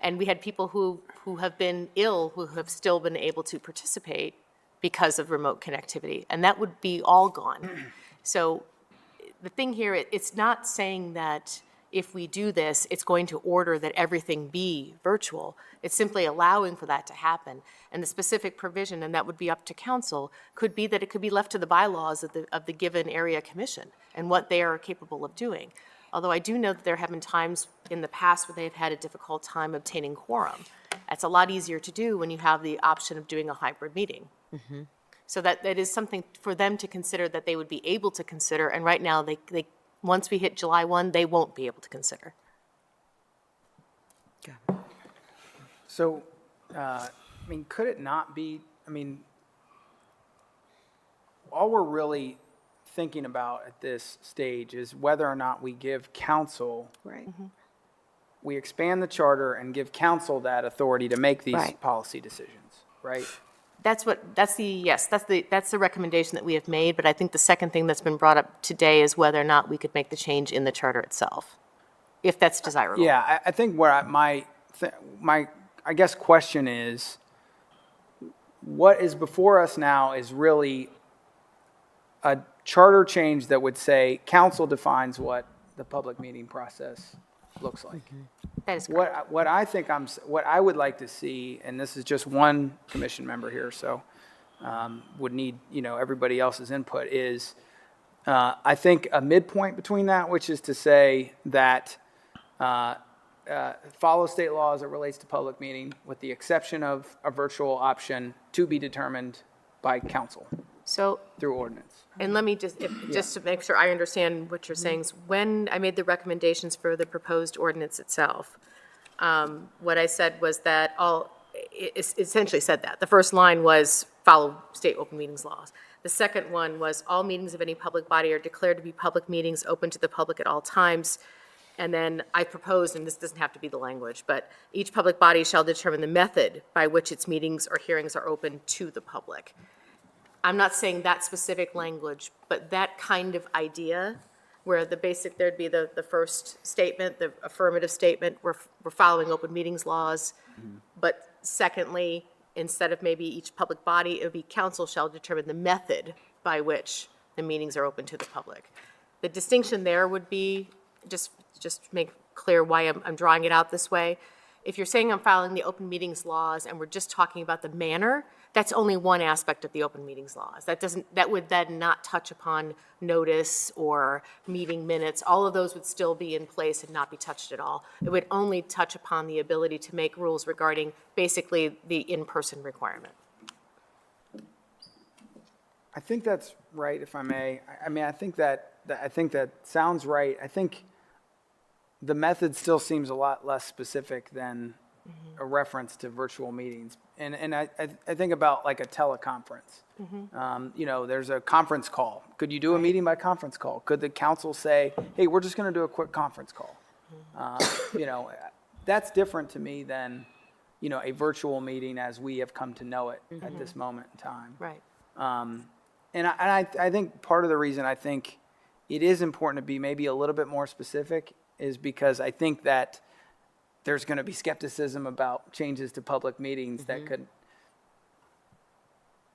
And we had people who have been ill who have still been able to participate because of remote connectivity, and that would be all gone. So the thing here, it's not saying that if we do this, it's going to order that everything be virtual. It's simply allowing for that to happen. And the specific provision, and that would be up to council, could be that it could be left to the bylaws of the given area commission and what they are capable of doing. Although I do know that there have been times in the past where they've had a difficult time obtaining quorum. That's a lot easier to do when you have the option of doing a hybrid meeting. So that is something for them to consider, that they would be able to consider, and right now, they once we hit July 1, they won't be able to consider. So, could it not be, all we're really thinking about at this stage is whether or not we give council, Right. we expand the charter and give council that authority to make these Right. policy decisions, right? That's the recommendation that we have made, but I think the second thing that's been brought up today is whether or not we could make the change in the charter itself, if that's desirable. Yeah, I think where my I guess question is, what is before us now is really a charter change that would say council defines what the public meeting process looks like. That is correct. What I would like to see, and this is just one commission member here, so would need, everybody else's input, is I think a midpoint between that, which is to say that follow state law as it relates to public meeting, with the exception of a virtual option to be determined by council So, through ordinance. and let me just to make sure I understand what you're saying, is when I made the recommendations for the proposed ordinance itself, what I said was that it essentially said that. The first line was follow state open meetings laws. The second one was all meetings of any public body are declared to be public meetings open to the public at all times. And then I proposed, and this doesn't have to be the language, but each public body shall determine the method by which its meetings or hearings are open to the public. I'm not saying that specific language, but that kind of idea, where there'd be the first statement, the affirmative statement, we're following open meetings laws. But secondly, instead of maybe each public body, it would be council shall determine the method by which the meetings are open to the public. The distinction there would be, just make clear why I'm drawing it out this way. If you're saying I'm following the open meetings laws and we're just talking about the manner, that's only one aspect of the open meetings laws. That would then not touch upon notice or meeting minutes. All of those would still be in place and not be touched at all. It would only touch upon the ability to make rules regarding basically the in-person requirement. I think that's right, if I may. I think that sounds right. I think the method still seems a lot less specific than a reference to virtual meetings. And I think about like a teleconference. There's a conference call. Could you do a meeting by conference call? Could the council say, hey, we're just going to do a quick conference call? That's different to me than, a virtual meeting as we have come to know it at this moment in time. Right. And I think part of the reason I think it is important to be maybe a little bit more specific is because I think that there's going to be skepticism about changes to public meetings that could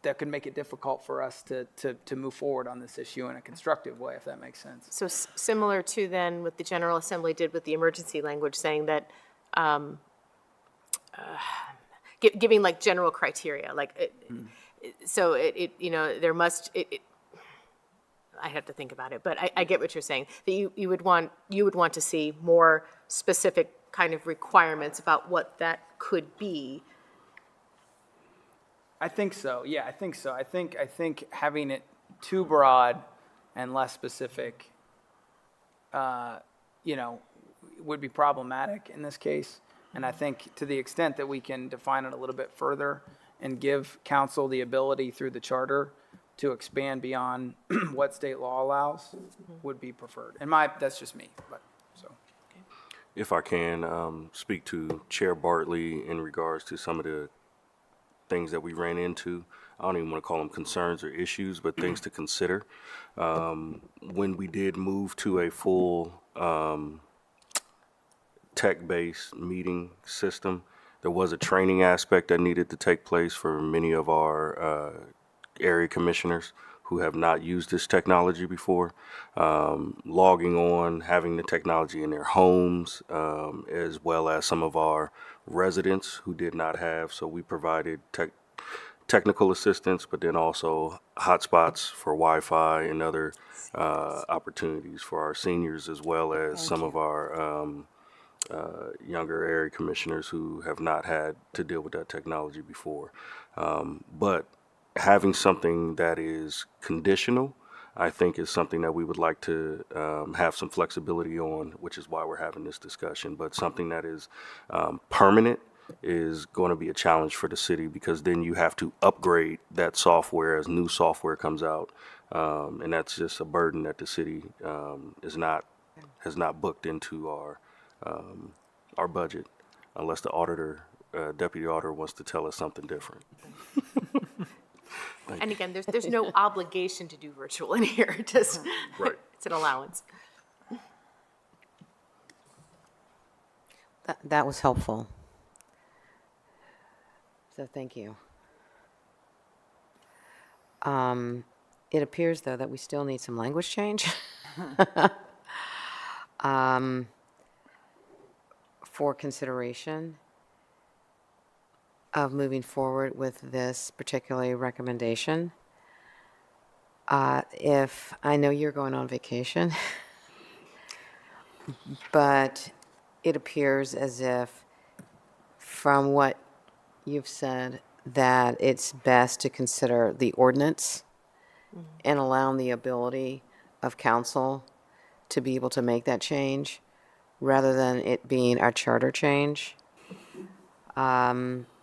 that could make it difficult for us to move forward on this issue in a constructive way, if that makes sense. So similar to then what the General Assembly did with the emergency language, saying that, giving like general criteria, like, so there must, I have to think about it, but I get what you're saying, that you would want to see more specific kind of requirements about what that could be. I think so. Yeah, I think so. I think having it too broad and less specific, would be problematic in this case. And I think to the extent that we can define it a little bit further and give council the ability through the charter to expand beyond what state law allows would be preferred. And that's just me, but so. If I can speak to Chair Bartley in regards to some of the things that we ran into. I don't even want to call them concerns or issues, but things to consider. When we did move to a full tech-based meeting system, there was a training aspect that needed to take place for many of our area commissioners who have not used this technology before. Logging on, having the technology in their homes, as well as some of our residents who did not have. So we provided technical assistance, but then also hotspots for Wi-Fi and other opportunities for our seniors, as well as some of our younger area commissioners who have not had to deal with that technology before. But having something that is conditional, I think, is something that we would like to have some flexibility on, which is why we're having this discussion. But something that is permanent is going to be a challenge for the city, because then you have to upgrade that software as new software comes out. And that's just a burden that the city has not booked into our budget, unless the auditor, deputy auditor, wants to tell us something different. And again, there's no obligation to do virtual in here, just, Right. it's an allowance. That was helpful. So thank you. It appears, though, that we still need some language change. For consideration of moving forward with this particular recommendation. If, I know you're going on vacation, but it appears as if, from what you've said, that it's best to consider the ordinance and allowing the ability of council to be able to make that change, rather than it being our charter change.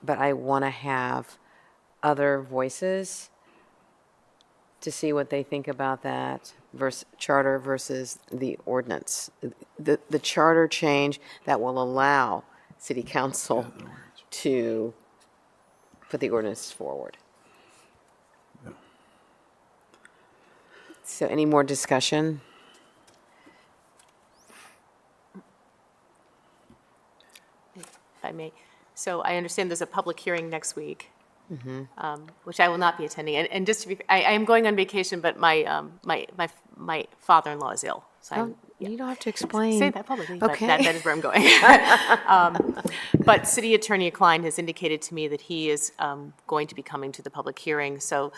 But I want to have other voices to see what they think about that charter versus the ordinance. The charter change that will allow city council to put the ordinance forward. So any more discussion? If I may. So I understand there's a public hearing next week, which I will not be attending. And just to be, I am going on vacation, but my father-in-law is ill. So I'm, You don't have to explain. say that publicly, but Okay. that is where I'm going. But City Attorney Klein has indicated to me that he is going to be coming to the public hearing. So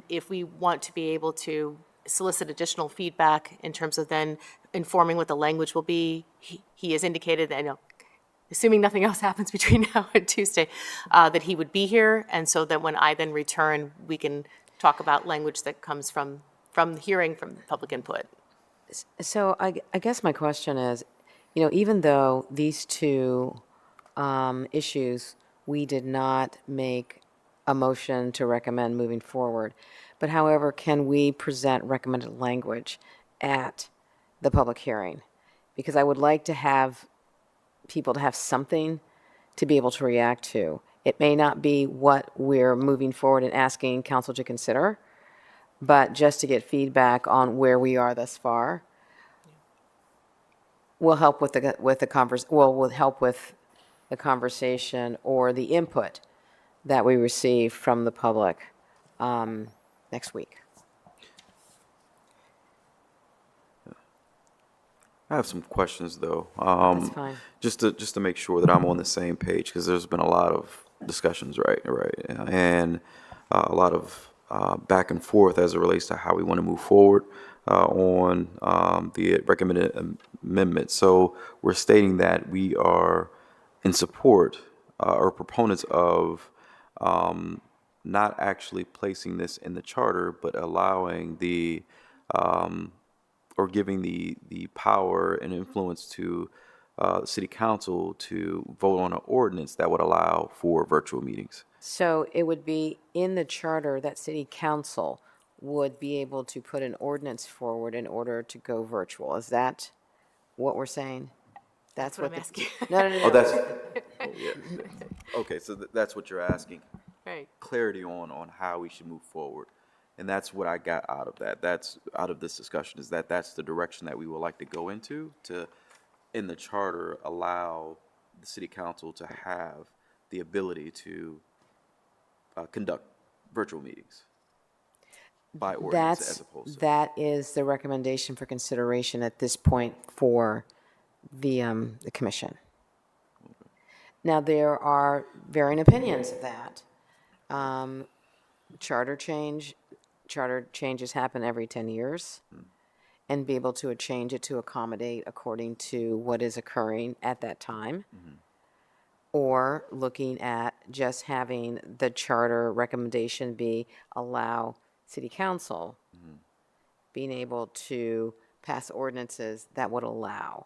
if we want to be able to solicit additional feedback in terms of then informing what the language will be, he has indicated that, assuming nothing else happens between now and Tuesday, that he would be here. And so that when I then return, we can talk about language that comes from the hearing, from the public input. So I guess my question is, even though these two issues, we did not make a motion to recommend moving forward, but however, can we present recommended language at the public hearing? Because I would like to have people to have something to be able to react to. It may not be what we're moving forward and asking council to consider, but just to get feedback on where we are thus far will help with will help with the conversation or the input that we receive from the public next week. I have some questions though. That's fine. Just to make sure that I'm on the same page, because there's been a lot of discussions, right, and a lot of back and forth as it relates to how we want to move forward on the recommended amendment. So we're stating that we are in support or proponents of not actually placing this in the charter, but allowing the or giving the power and influence to the city council to vote on an ordinance that would allow for virtual meetings. So it would be in the charter that city council would be able to put an ordinance forward in order to go virtual. Is that what we're saying? That's what I'm the- asking. No, no, no, Oh, no. that's, oh, yeah. Okay, so that's what you're asking. Right. Clarity on how we should move forward. And that's what I got out of that. That's out of this discussion, is that that's the direction that we would like to go into, to, in the charter, allow the city council to have the ability to conduct virtual meetings by ordinance as opposed to. That is the recommendation for consideration at this point for the commission. Now, there are varying opinions of that. Charter changes happen every 10 years, and be able to change it to accommodate according to what is occurring at that time. Or looking at just having the charter recommendation be allow city council being able to pass ordinances that would allow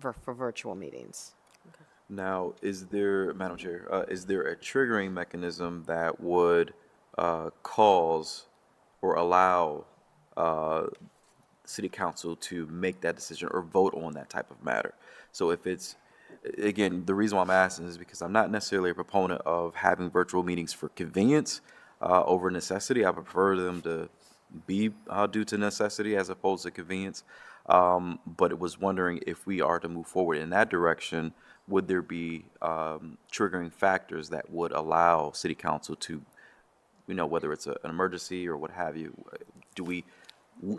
for virtual meetings. Now, is there, Madam Chair, is there a triggering mechanism that would cause or allow city council to make that decision or vote on that type of matter? So if it's, again, the reason why I'm asking is because I'm not necessarily a proponent of having virtual meetings for convenience over necessity. I prefer them to be due to necessity as opposed to convenience. But it was wondering, if we are to move forward in that direction, would there be triggering factors that would allow city council to, you know, whether it's an emergency or what have you, do we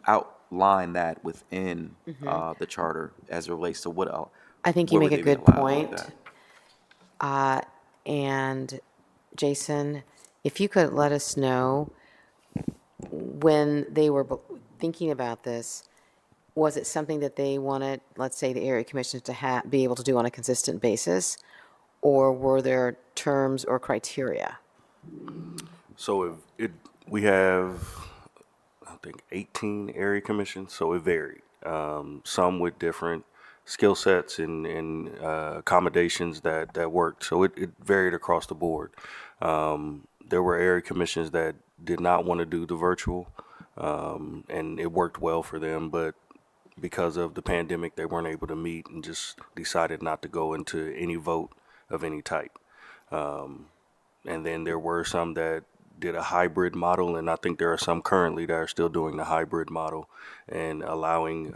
outline that within the charter as it relates to what else? I think you where make would a they be good allowed to do point. that? And Jason, if you could let us know when they were thinking about this, was it something that they wanted, let's say, the area commissioners to be able to do on a consistent basis? Or were there terms or criteria? So we have, I think, 18 area commissions, so it varied. Some with different skill sets and accommodations that worked. So it varied across the board. There were area commissions that did not want to do the virtual, and it worked well for them, but because of the pandemic, they weren't able to meet and just decided not to go into any vote of any type. And then there were some that did a hybrid model, and I think there are some currently that are still doing the hybrid model and allowing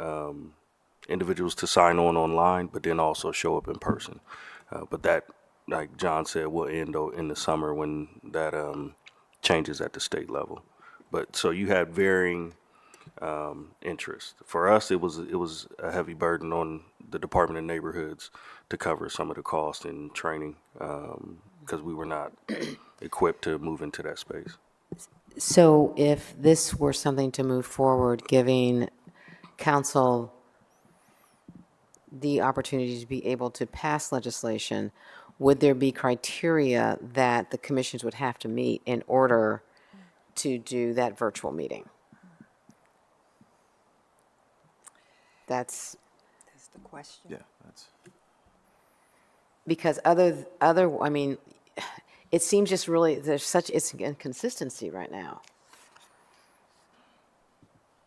individuals to sign on online, but then also show up in person. But that, like John said, will end in the summer when that changes at the state level. But so you had varying interest. For us, it was a heavy burden on the Department of Neighborhoods to cover some of the cost and training because we were not equipped to move into that space. So if this were something to move forward, giving council the opportunity to be able to pass legislation, would there be criteria that the commissions would have to meet in order to do that virtual meeting? That's the question. Yeah, that's. because I mean, it seems just really, it's inconsistency right now.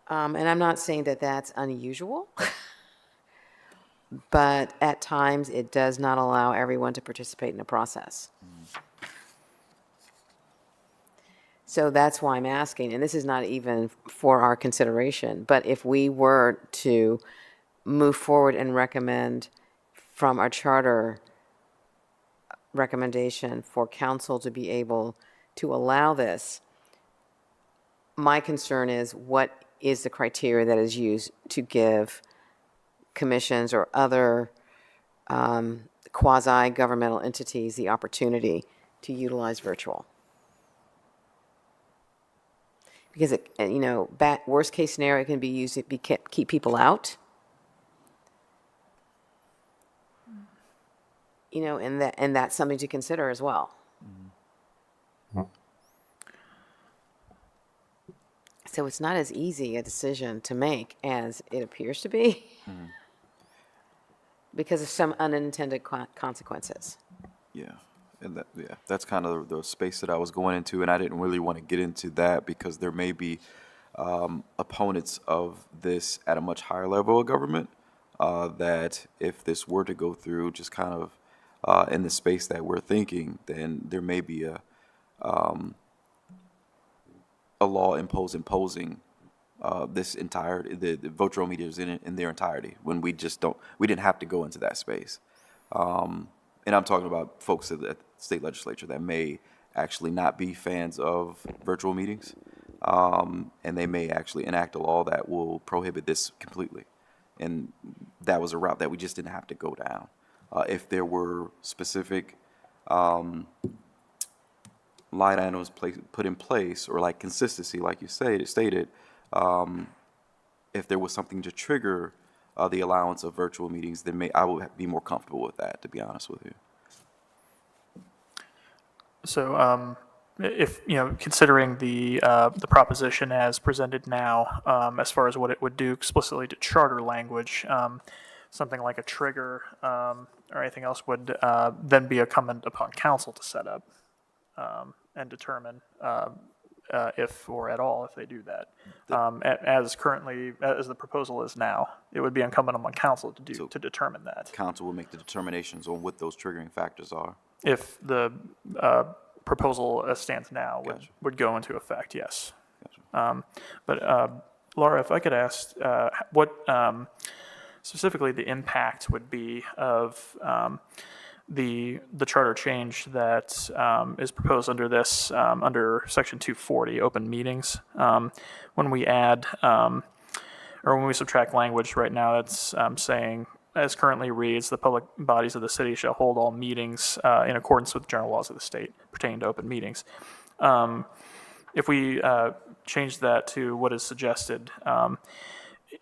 And I'm not saying that that's unusual, but at times it does not allow everyone to participate in the process. So that's why I'm asking, and this is not even for our consideration, but if we were to move forward and recommend from our charter recommendation for council to be able to allow this, my concern is, what is the criteria that is used to give commissions or other quasi-governmental entities the opportunity to utilize virtual? Because it, worst case scenario, it can be used to keep people out. And that's something to consider as well. So it's not as easy a decision to make as it appears to be, because of some unintended consequences. Yeah, and that's kind of the space that I was going into, and I didn't really want to get into that because there may be opponents of this at a much higher level of government that if this were to go through just kind of in the space that we're thinking, then there may be a law imposing this entire the virtual media in their entirety when we didn't have to go into that space. And I'm talking about folks at the state legislature that may actually not be fans of virtual meetings, and they may actually enact a law that will prohibit this completely. And that was a route that we just didn't have to go down. If there were specific line items put in place, or like consistency, like you stated, if there was something to trigger the allowance of virtual meetings, then I would be more comfortable with that, to be honest with you. So, if, considering the proposition as presented now, as far as what it would do explicitly to charter language, something like a trigger or anything else would then be incumbent upon council to set up and determine if or at all if they do that. As the proposal is now, it would be incumbent upon council to determine that. Council will make the determinations on what those triggering factors are. If the proposal as stands now would go into effect, yes. Gotcha. But Laura, if I could ask what specifically the impact would be of the charter change that is proposed under this, under Section 240, open meetings. When we add, or when we subtract language right now that's saying, as currently reads, the public bodies of the city shall hold all meetings in accordance with general laws of the state pertaining to open meetings. If we change that to what is suggested,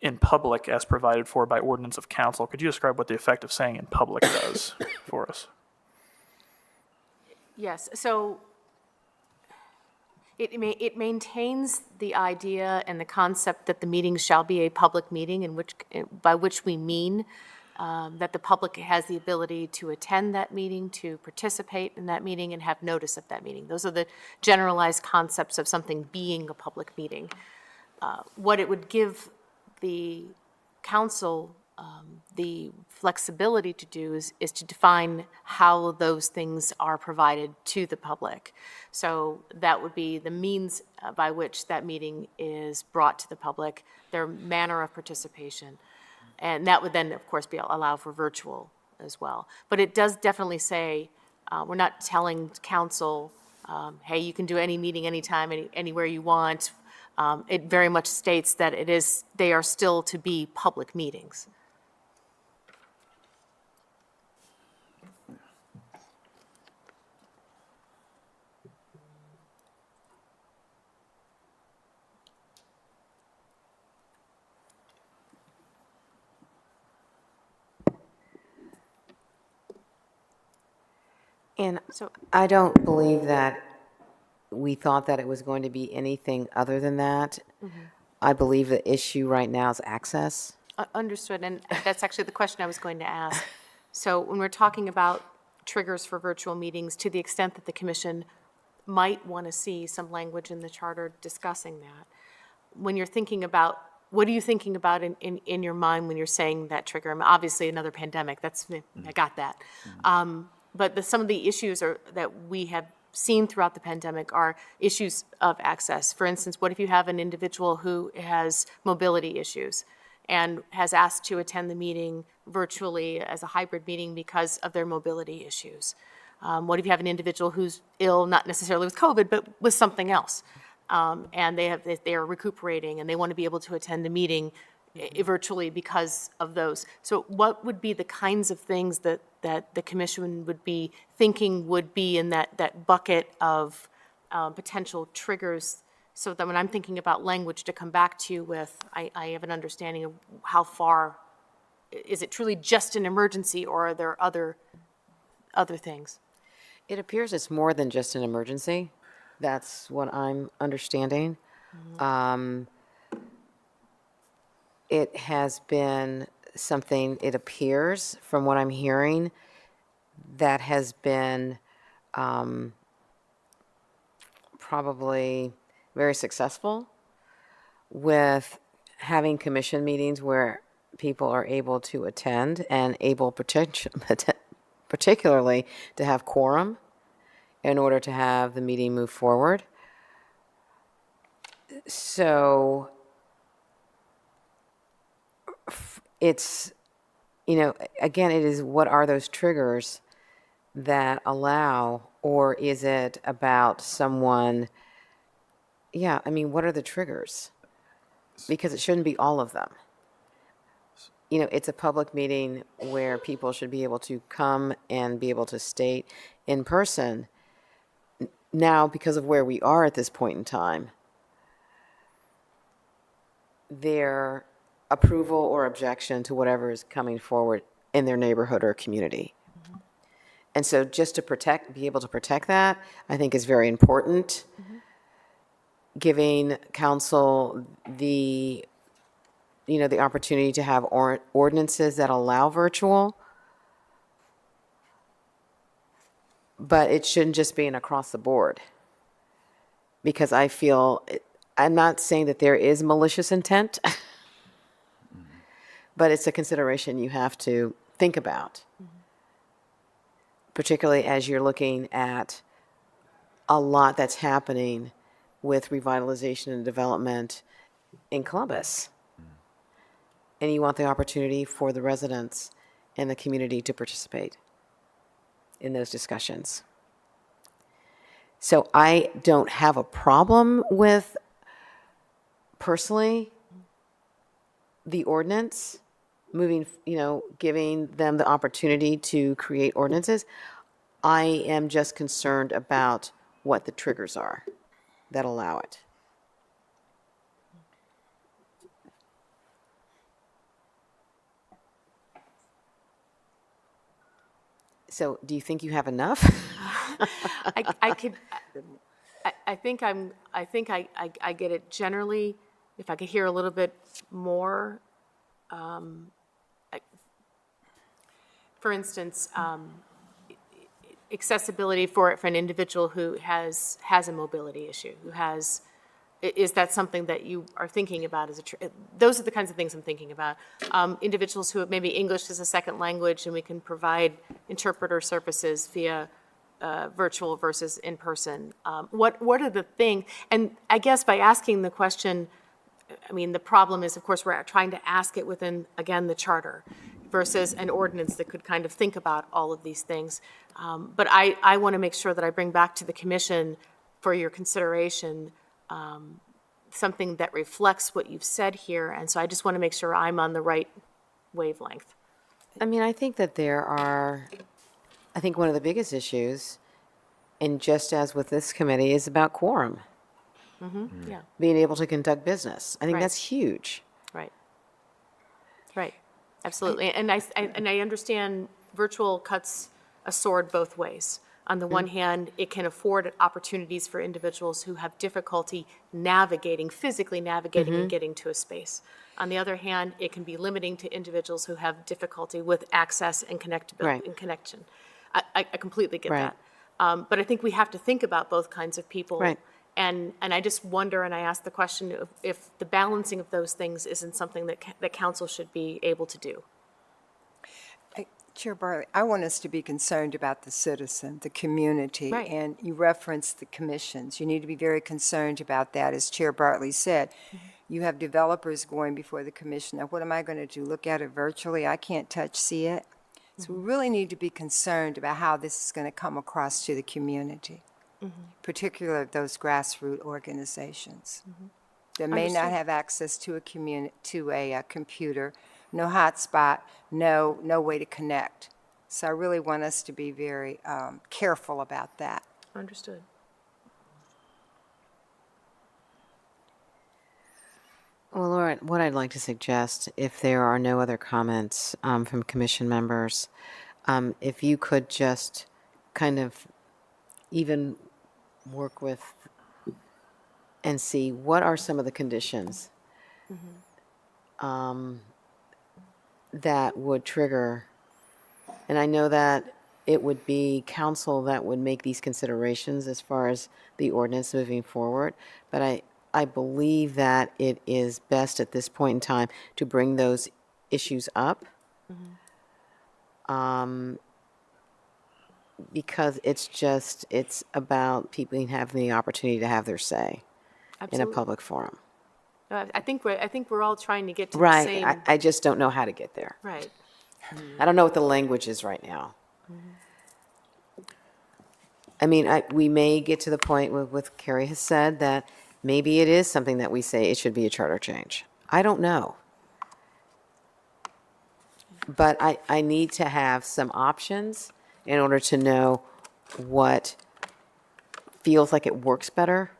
in public as provided for by ordinance of council, could you describe what the effect of saying in public does for us? Yes, so it maintains the idea and the concept that the meeting shall be a public meeting, by which we mean that the public has the ability to attend that meeting, to participate in that meeting, and have notice of that meeting. Those are the generalized concepts of something being a public meeting. What it would give the council the flexibility to do is to define how those things are provided to the public. So that would be the means by which that meeting is brought to the public, their manner of participation. And that would then, of course, allow for virtual as well. But it does definitely say, we're not telling council, hey, you can do any meeting anytime, anywhere you want. It very much states that they are still to be public meetings. And so I don't believe that we thought that it was going to be anything other than that. Mm-hmm. I believe the issue right now is access. Understood, and that's actually the question I was going to ask. So when we're talking about triggers for virtual meetings, to the extent that the commission might want to see some language in the charter discussing that, when you're thinking about, what are you thinking about in your mind when you're saying that trigger? I mean, obviously, another pandemic, I got that. Mm-hmm. But some of the issues that we have seen throughout the pandemic are issues of access. For instance, what if you have an individual who has mobility issues and has asked to attend the meeting virtually as a hybrid meeting because of their mobility issues? What if you have an individual who's ill, not necessarily with COVID, but with something else? and they are recuperating, and they want to be able to attend a meeting virtually because of those. So what would be the kinds of things that the commission would be thinking would be in that bucket of potential triggers, so that when I'm thinking about language to come back to you with, I have an understanding of how far, is it truly just an emergency, or are there other things? It appears it's more than just an emergency. That's what I'm understanding. It has been something, it appears, from what I'm hearing, that has been probably very successful with having commission meetings where people are able to attend and able particularly to have quorum in order to have the meeting move forward. So it's, again, it is, what are those triggers that allow, or is it about someone, what are the triggers? Because it shouldn't be all of them. It's a public meeting where people should be able to come and be able to state in person. Now, because of where we are at this point in time, their approval or objection to whatever is coming forward in their neighborhood or community. And so just to be able to protect that, I think is very important. Giving council the opportunity to have ordinances that allow virtual, but it shouldn't just be an across the board. Because I feel, I'm not saying that there is malicious intent, but it's a consideration you have to think about. Particularly as you're looking at a lot that's happening with revitalization and development in Columbus. And you want the opportunity for the residents and the community to participate in those discussions. So I don't have a problem with, personally, the ordinance moving, giving them the opportunity to create ordinances. I am just concerned about what the triggers are that allow it. So do you think you have enough? I think I get it generally. If I could hear a little bit more, for instance, accessibility for an individual who has a mobility issue, is that something that you are thinking about as those are the kinds of things I'm thinking about. Individuals who have maybe English as a second language, and we can provide interpreter services via virtual versus in person. What are the things? And I guess by asking the question, the problem is, of course, we're trying to ask it within, again, the charter versus an ordinance that could kind of think about all of these things. But I want to make sure that I bring back to the commission for your consideration something that reflects what you've said here. And so I just want to make sure I'm on the right wavelength. I think that I think one of the biggest issues, and just as with this committee, is about quorum. Yeah, Being able to conduct business. I think Right. that's huge. right, absolutely. And I understand virtual cuts a sword both ways. On the one hand, it can afford opportunities for individuals who have difficulty physically navigating and getting to a space. On the other hand, it can be limiting to individuals who have difficulty with access and connectability Right. and connection. I completely get Right. that. But I think we have to think about both kinds of people. Right. And I just wonder, and I ask the question, if the balancing of those things isn't something that council should be able to do. Chair Bartley, I want us to be concerned about the citizen, the community. Right. And you referenced the commissions. You need to be very concerned about that, as Chair Bartley said. You have developers going before the commission. Now, what am I going to do? Look at it virtually? I can't see it. So we really need to be concerned about how this is going to come across to the community. particularly those grassroots organizations that may not have access to a computer, no hotspot, no way to connect. So I really want us to be very careful about that. Understood. Well, Laura, what I'd like to suggest, if there are no other comments from commission members, if you could just kind of even work with and see what are some of the conditions that would trigger, and I know that it would be council that would make these considerations as far as the ordinance moving forward, but I believe that it is best at this point in time to bring those issues up. Because it's about people having the opportunity to have their say in a Absolutely. public forum. I think we're all trying to get to the Right, same. I just don't know how to get there. Right. I don't know what the language is right now. I mean, we may get to the point with Carrie has said that maybe it is something that we say it should be a charter change. I don't know. But I need to have some options in order to know what feels like it works better,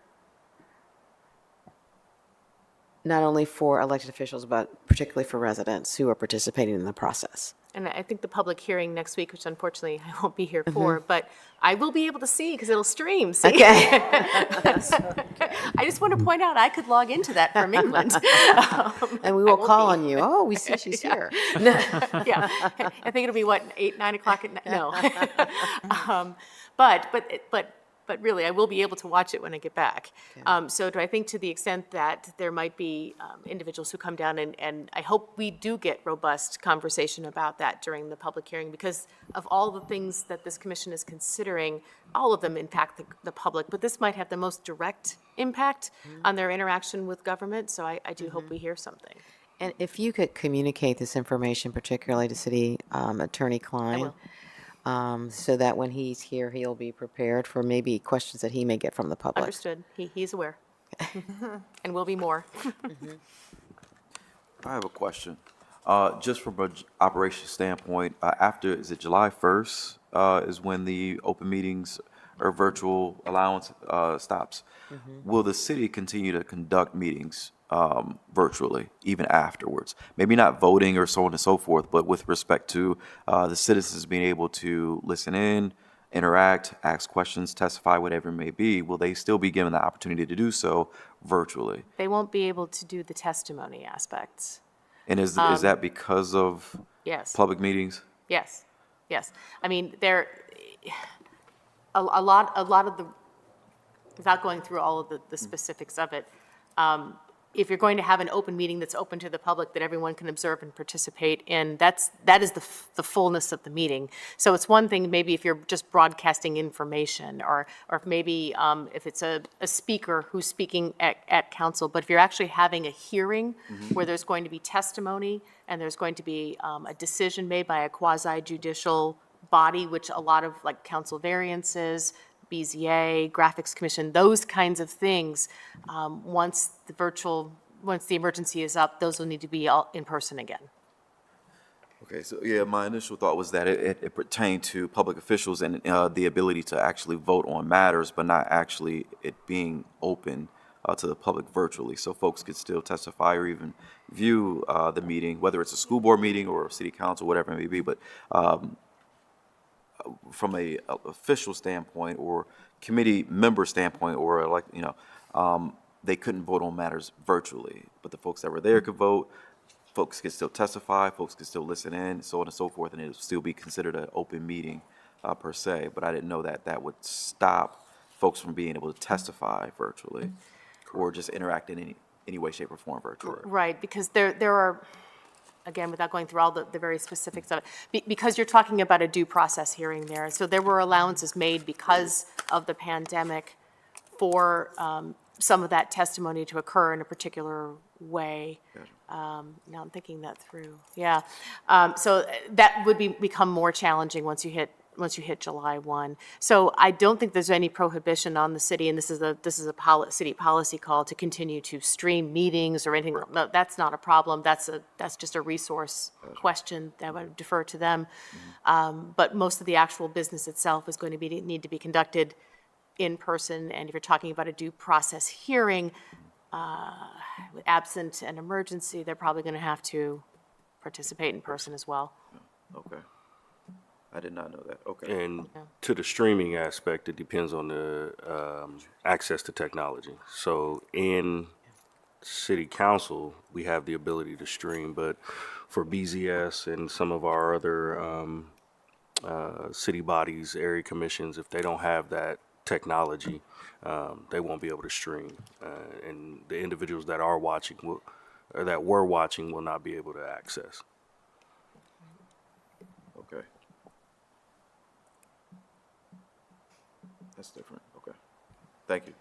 not only for elected officials, but particularly for residents who are participating in the process. And I think the public hearing next week, which unfortunately I won't be here for, but I will be able to see because it'll stream. See? Okay. I just want to point out I could log into that from England. And we will call on you. Oh, we see she's here. Yeah, I think it'll be what, 8, 9 o'clock at night? No. But really, I will be able to watch it when I get back. So do I think to the extent that there might be individuals who come down, and I hope we do get robust conversation about that during the public hearing, because of all the things that this commission is considering, all of them impact the public, but this might have the most direct impact on their interaction with government, so I do hope we hear something. And if you could communicate this information, particularly to City Attorney Klein. will. So that when he's here, he'll be prepared for maybe questions that he may get from the public. Understood. He's aware. And will be more. I have a question. Just from an operation standpoint, after, is it July 1st is when the open meetings or virtual allowance stops? Will the city continue to conduct meetings virtually, even afterwards? Maybe not voting or so on and so forth, but with respect to the citizens being able to listen in, interact, ask questions, testify, whatever it may be, will they still be given the opportunity to do so virtually? They won't be able to do the testimony aspects. And is that because of Yes. public meetings? Yes, yes. I mean, a lot of the, without going through all of the specifics of it, if you're going to have an open meeting that's open to the public that everyone can observe and participate in, that is the fullness of the meeting. So it's one thing maybe if you're just broadcasting information, or if maybe if it's a speaker who's speaking at council, but if you're actually having a hearing where there's going to be testimony and there's going to be a decision made by a quasi-judicial body, which a lot of like council variances, BZA, Graphics Commission, those kinds of things, once the emergency is up, those will need to be all in person again. Okay, so yeah, my initial thought was that it pertained to public officials and the ability to actually vote on matters, but not actually it being open to the public virtually. So folks could still testify or even view the meeting, whether it's a school board meeting or a city council, whatever it may be. But from a official standpoint or committee member standpoint, or they couldn't vote on matters virtually, but the folks that were there could vote. Folks could still testify, folks could still listen in, so on and so forth, and it would still be considered an open meeting per se. But I didn't know that would stop folks from being able to testify virtually or just interact in any way, shape, or form virtually. Right, because there are, again, without going through all the very specifics of it, because you're talking about a due process hearing there. So there were allowances made because of the pandemic for some of that testimony to occur in a particular way. Now I'm thinking that through. Yeah. So that would become more challenging once you hit once you hit July 1. So I don't think there's any prohibition on the city, and this is a city policy call, to continue to stream meetings or anything. No, that's not a problem. That's just a resource question that I would defer to them. But most of the actual business itself is going to need to be conducted in person, and if you're talking about a due process hearing, absent an emergency, they're probably going to have to participate in person as well. Okay. I did not know that. Okay. And to the streaming aspect, it depends on the access to technology. So in city council, we have the ability to stream, but for BZS and some of our other city bodies, area commissions, if they don't have that technology, they won't be able to stream. And the individuals that are watching or that were watching will not be able to access. Okay. That's different. Okay. Thank you.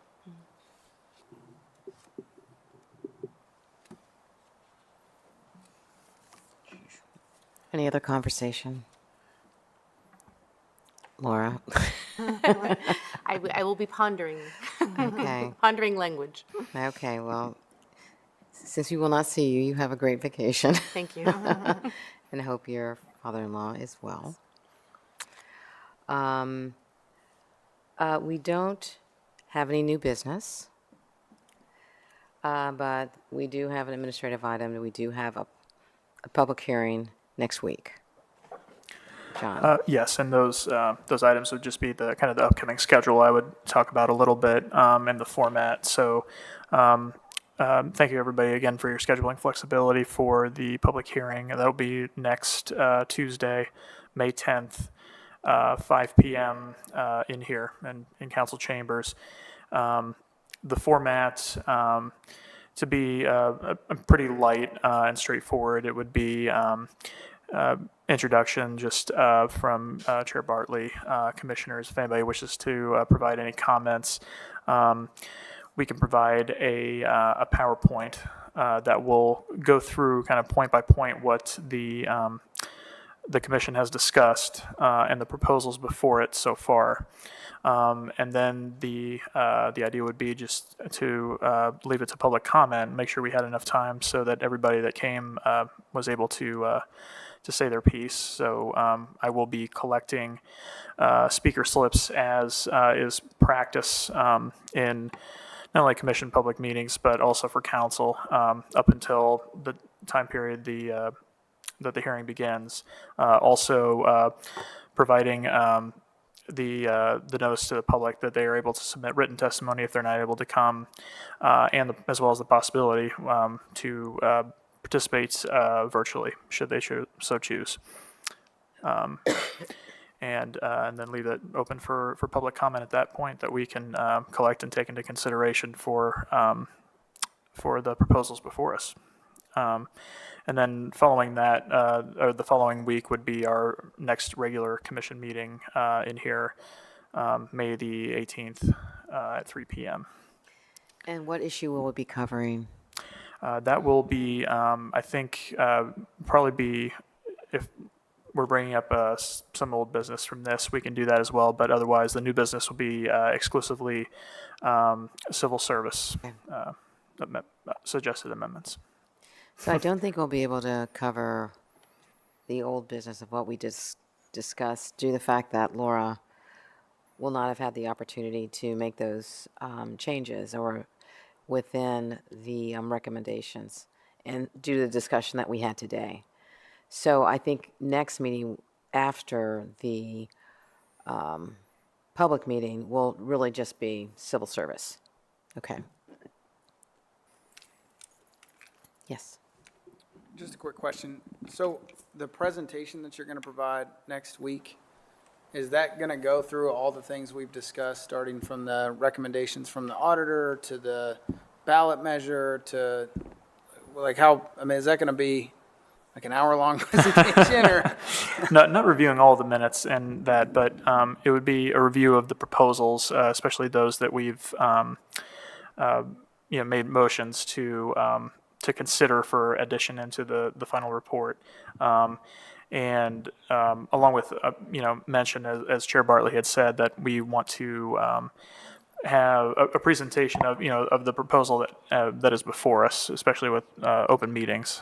Any other conversation? Laura? I will be pondering, Okay. pondering language. Okay, well, since we will not see you, you have a great vacation. Thank you. And I hope your father-in-law is well. We don't have any new business, but we do have an administrative item. We do have a public hearing next week. John? Yes, and those items would just be the kind of the upcoming schedule I would talk about a little bit, and the format. So thank you, everybody, again, for your scheduling flexibility for the public hearing. That'll be next Tuesday, May 10th, 5 p.m. In here and in council chambers. The format to be pretty light and straightforward. It would be introduction just from Chair Bartley, commissioners, if anybody wishes to provide any comments. We can provide a PowerPoint that will go through kind of point by point what the commission has discussed and the proposals before it so far. And then the idea would be just to leave it to public comment, make sure we had enough time so that everybody that came was able to say their piece. So I will be collecting speaker slips as is practice in not only commission public meetings, but also for council up until the time period that the hearing begins. Also providing the notice to the public that they are able to submit written testimony if they're not able to come, and as well as the possibility to participate virtually should they so choose. And then leave it open for public comment at that point that we can collect and take into consideration for the proposals before us. And then following that, or the following week would be our next regular commission meeting in here, May the 18th at 3 p.m. And what issue will we be covering? That will be, I think, probably be, if we're bringing up some old business from this, we can do that as well. But otherwise, the new business will be exclusively civil service suggested amendments. So I don't think we'll be able to cover the old business of what we just discussed due to the fact that Laura will not have had the opportunity to make those changes or within the recommendations and due to the discussion that we had today. So I think next meeting after the public meeting will really just be civil service. Okay. Yes. Just a quick question. So the presentation that you're going to provide next week, is that going to go through all the things we've discussed, starting from the recommendations from the auditor to the ballot measure to like how, I mean, is that going to be like an hour-long presentation or? Not reviewing all the minutes and that, but it would be a review of the proposals, especially those that we've made motions to consider for addition into the final report. And along with, mention, as Chair Bartley had said, that we want to have a presentation of, of the proposal that is before us, especially with open meetings,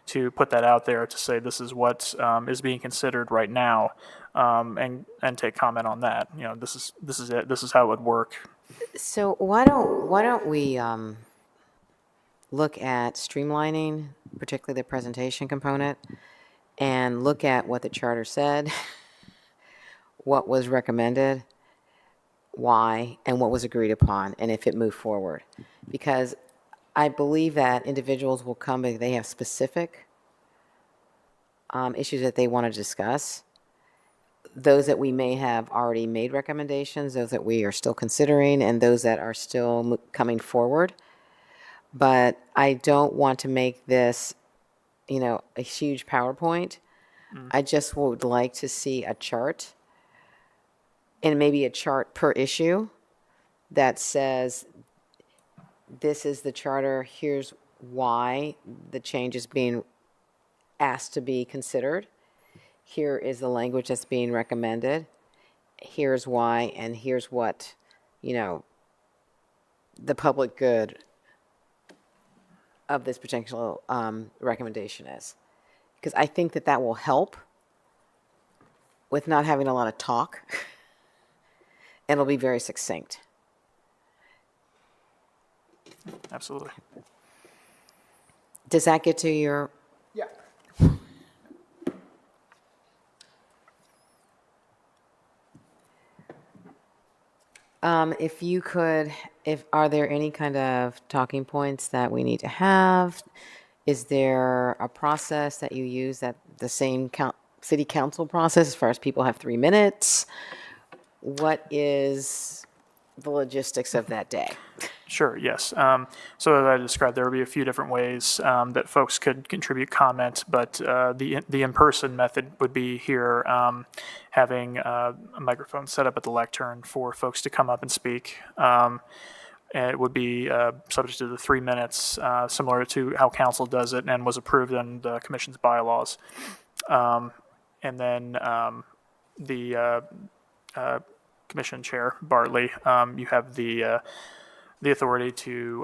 to put that out there to say this is what is being considered right now, and take comment on that. This is it. This is how it would work. So why don't we look at streamlining, particularly the presentation component, and look at what the charter said, what was recommended, why, and what was agreed upon, and if it moved forward. Because I believe that individuals will come if they have specific issues that they want to discuss. Those that we may have already made recommendations, those that we are still considering, and those that are still coming forward. But I don't want to make this, a huge PowerPoint. I just would like to see a chart, and maybe a chart per issue that says, this is the charter, here's why the change is being asked to be considered. Here is the language that's being recommended. Here's why, and here's what, the public good of this particular recommendation is. Because I think that will help with not having a lot of talk. And it'll be very succinct. Absolutely. Does that get to your? Yeah. If you could, are there any kind of talking points that we need to have? Is there a process that you use, that the same city council process, as far as people have 3 minutes? What is the logistics of that day? Sure, yes. So as I described, there would be a few different ways that folks could contribute comment, but the in-person method would be here, having a microphone set up at the lectern for folks to come up and speak. And it would be subject to the 3 minutes, similar to how council does it and was approved in the commission's bylaws. And then the commission chair, Bartley, you have the authority to,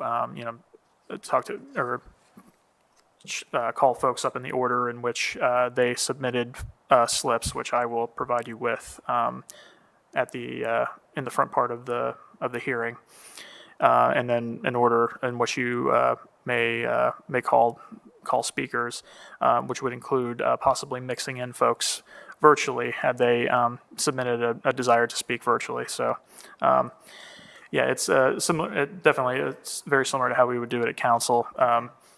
talk to or call folks up in the order in which they submitted slips, which I will provide you with at the in the front part of the hearing, and then an order in which you may call speakers, which would include possibly mixing in folks virtually had they submitted a desire to speak virtually. So. Yeah, it's similar. Definitely, it's very similar to how we would do it at council.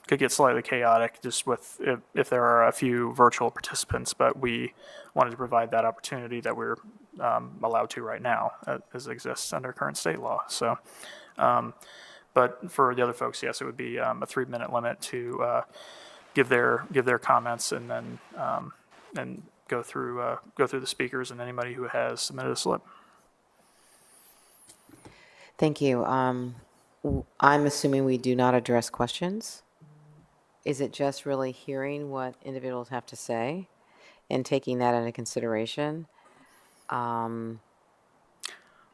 Could get slightly chaotic just with if there are a few virtual participants, but we wanted to provide that opportunity that we're allowed to right now, as exists under current state law. So, but for the other folks, yes, it would be a 3-minute limit to give their comments, and then go through the speakers and anybody who has submitted a slip. Thank you. I'm assuming we do not address questions. Is it just really hearing what individuals have to say and taking that into consideration?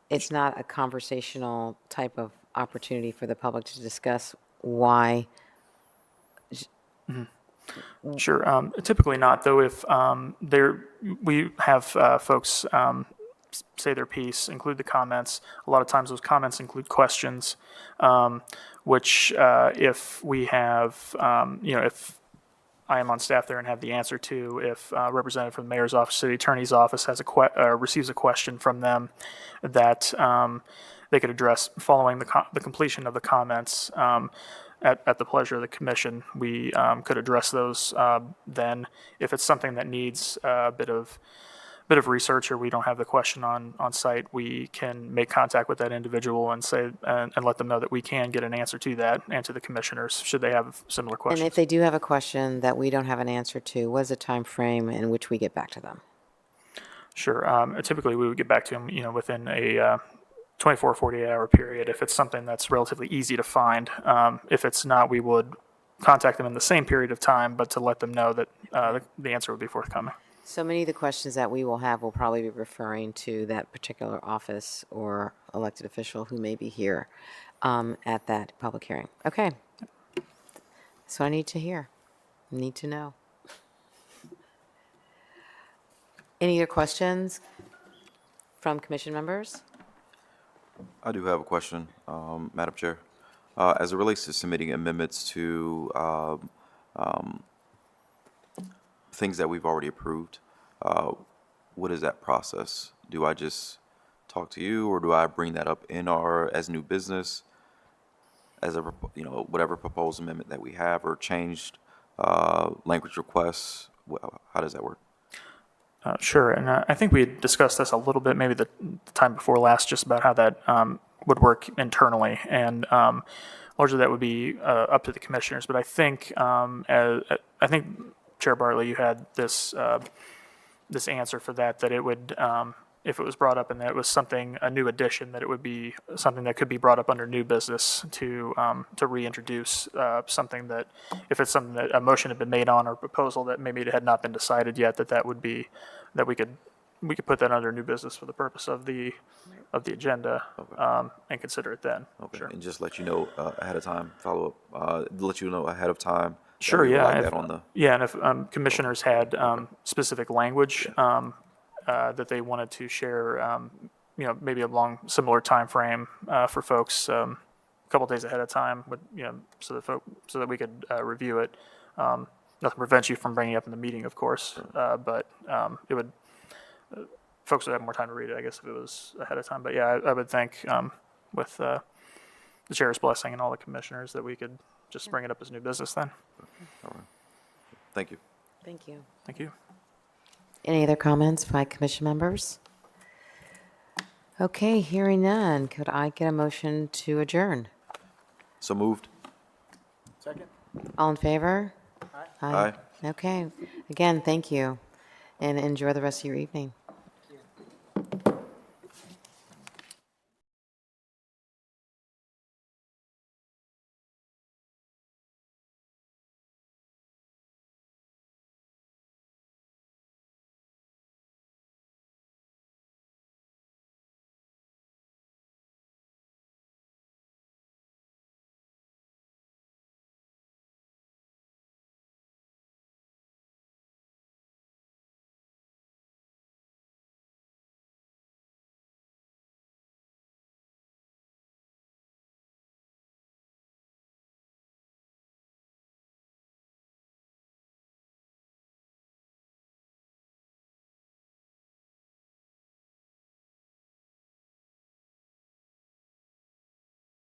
It's not a conversational type of opportunity for the public to discuss why. Sure. Typically not, though. If we have folks say their piece, include the comments. A lot of times those comments include questions, which if we have, if I am on staff there and have the answer to, if a representative from the mayor's office, city attorney's office has receives a question from them that they could address following the completion of the comments. At the pleasure of the commission, we could address those then. If it's something that needs a bit of research, or we don't have the question on site, we can make contact with that individual and say and let them know that we can get an answer to that, and to the commissioners should they have similar questions. And if they do have a question that we don't have an answer to, what is the time frame in which we get back to them? Sure. Typically, we would get back to them, within a 24 or 48 hour period if it's something that's relatively easy to find. If it's not, we would contact them in the same period of time, but to let them know that the answer would be forthcoming. So many of the questions that we will have will probably be referring to that particular office or elected official who may be here at that public hearing. Okay. So I need to hear, need to know. Any other questions from commission members? I do have a question, Madam Chair. As it relates to submitting amendments to things that we've already approved, what is that process? Do I just talk to you, or do I bring that up in as new business, as a, whatever proposed amendment that we have, or changed language requests? How does that work? Sure, and I think we had discussed this a little bit, maybe the time before last, just about how that would work internally, and largely that would be up to the commissioners. But I think, Chair Bartley, you had this this answer for that it would, if it was brought up and that it was something, a new addition, that it would be something that could be brought up under new business to reintroduce something that, if it's something that a motion had been made on or proposal that maybe it had not been decided yet, that would be, that we could put that under new business for the purpose of the agenda, and consider it then. Okay. Sure. And just let you know ahead of time, follow up, let you know ahead of time. that Sure, we would yeah. like If, that on the. yeah, and if commissioners had specific language that they wanted to share, maybe along similar time frame for folks, a couple days ahead of time, so that we could review it. Nothing prevents you from bringing it up in the meeting, of course, but it would. Folks would have more time to read it, I guess, if it was ahead of time. But yeah, I would think with the chair's blessing and all the commissioners that we could just bring it up as new business then. All right. Thank you. Thank you. Thank you. Any other comments by commission members? Okay, hearing none, could I get a motion to adjourn? So moved. Second? All in favor? Aye. Okay, again, thank you, and enjoy the rest of your evening.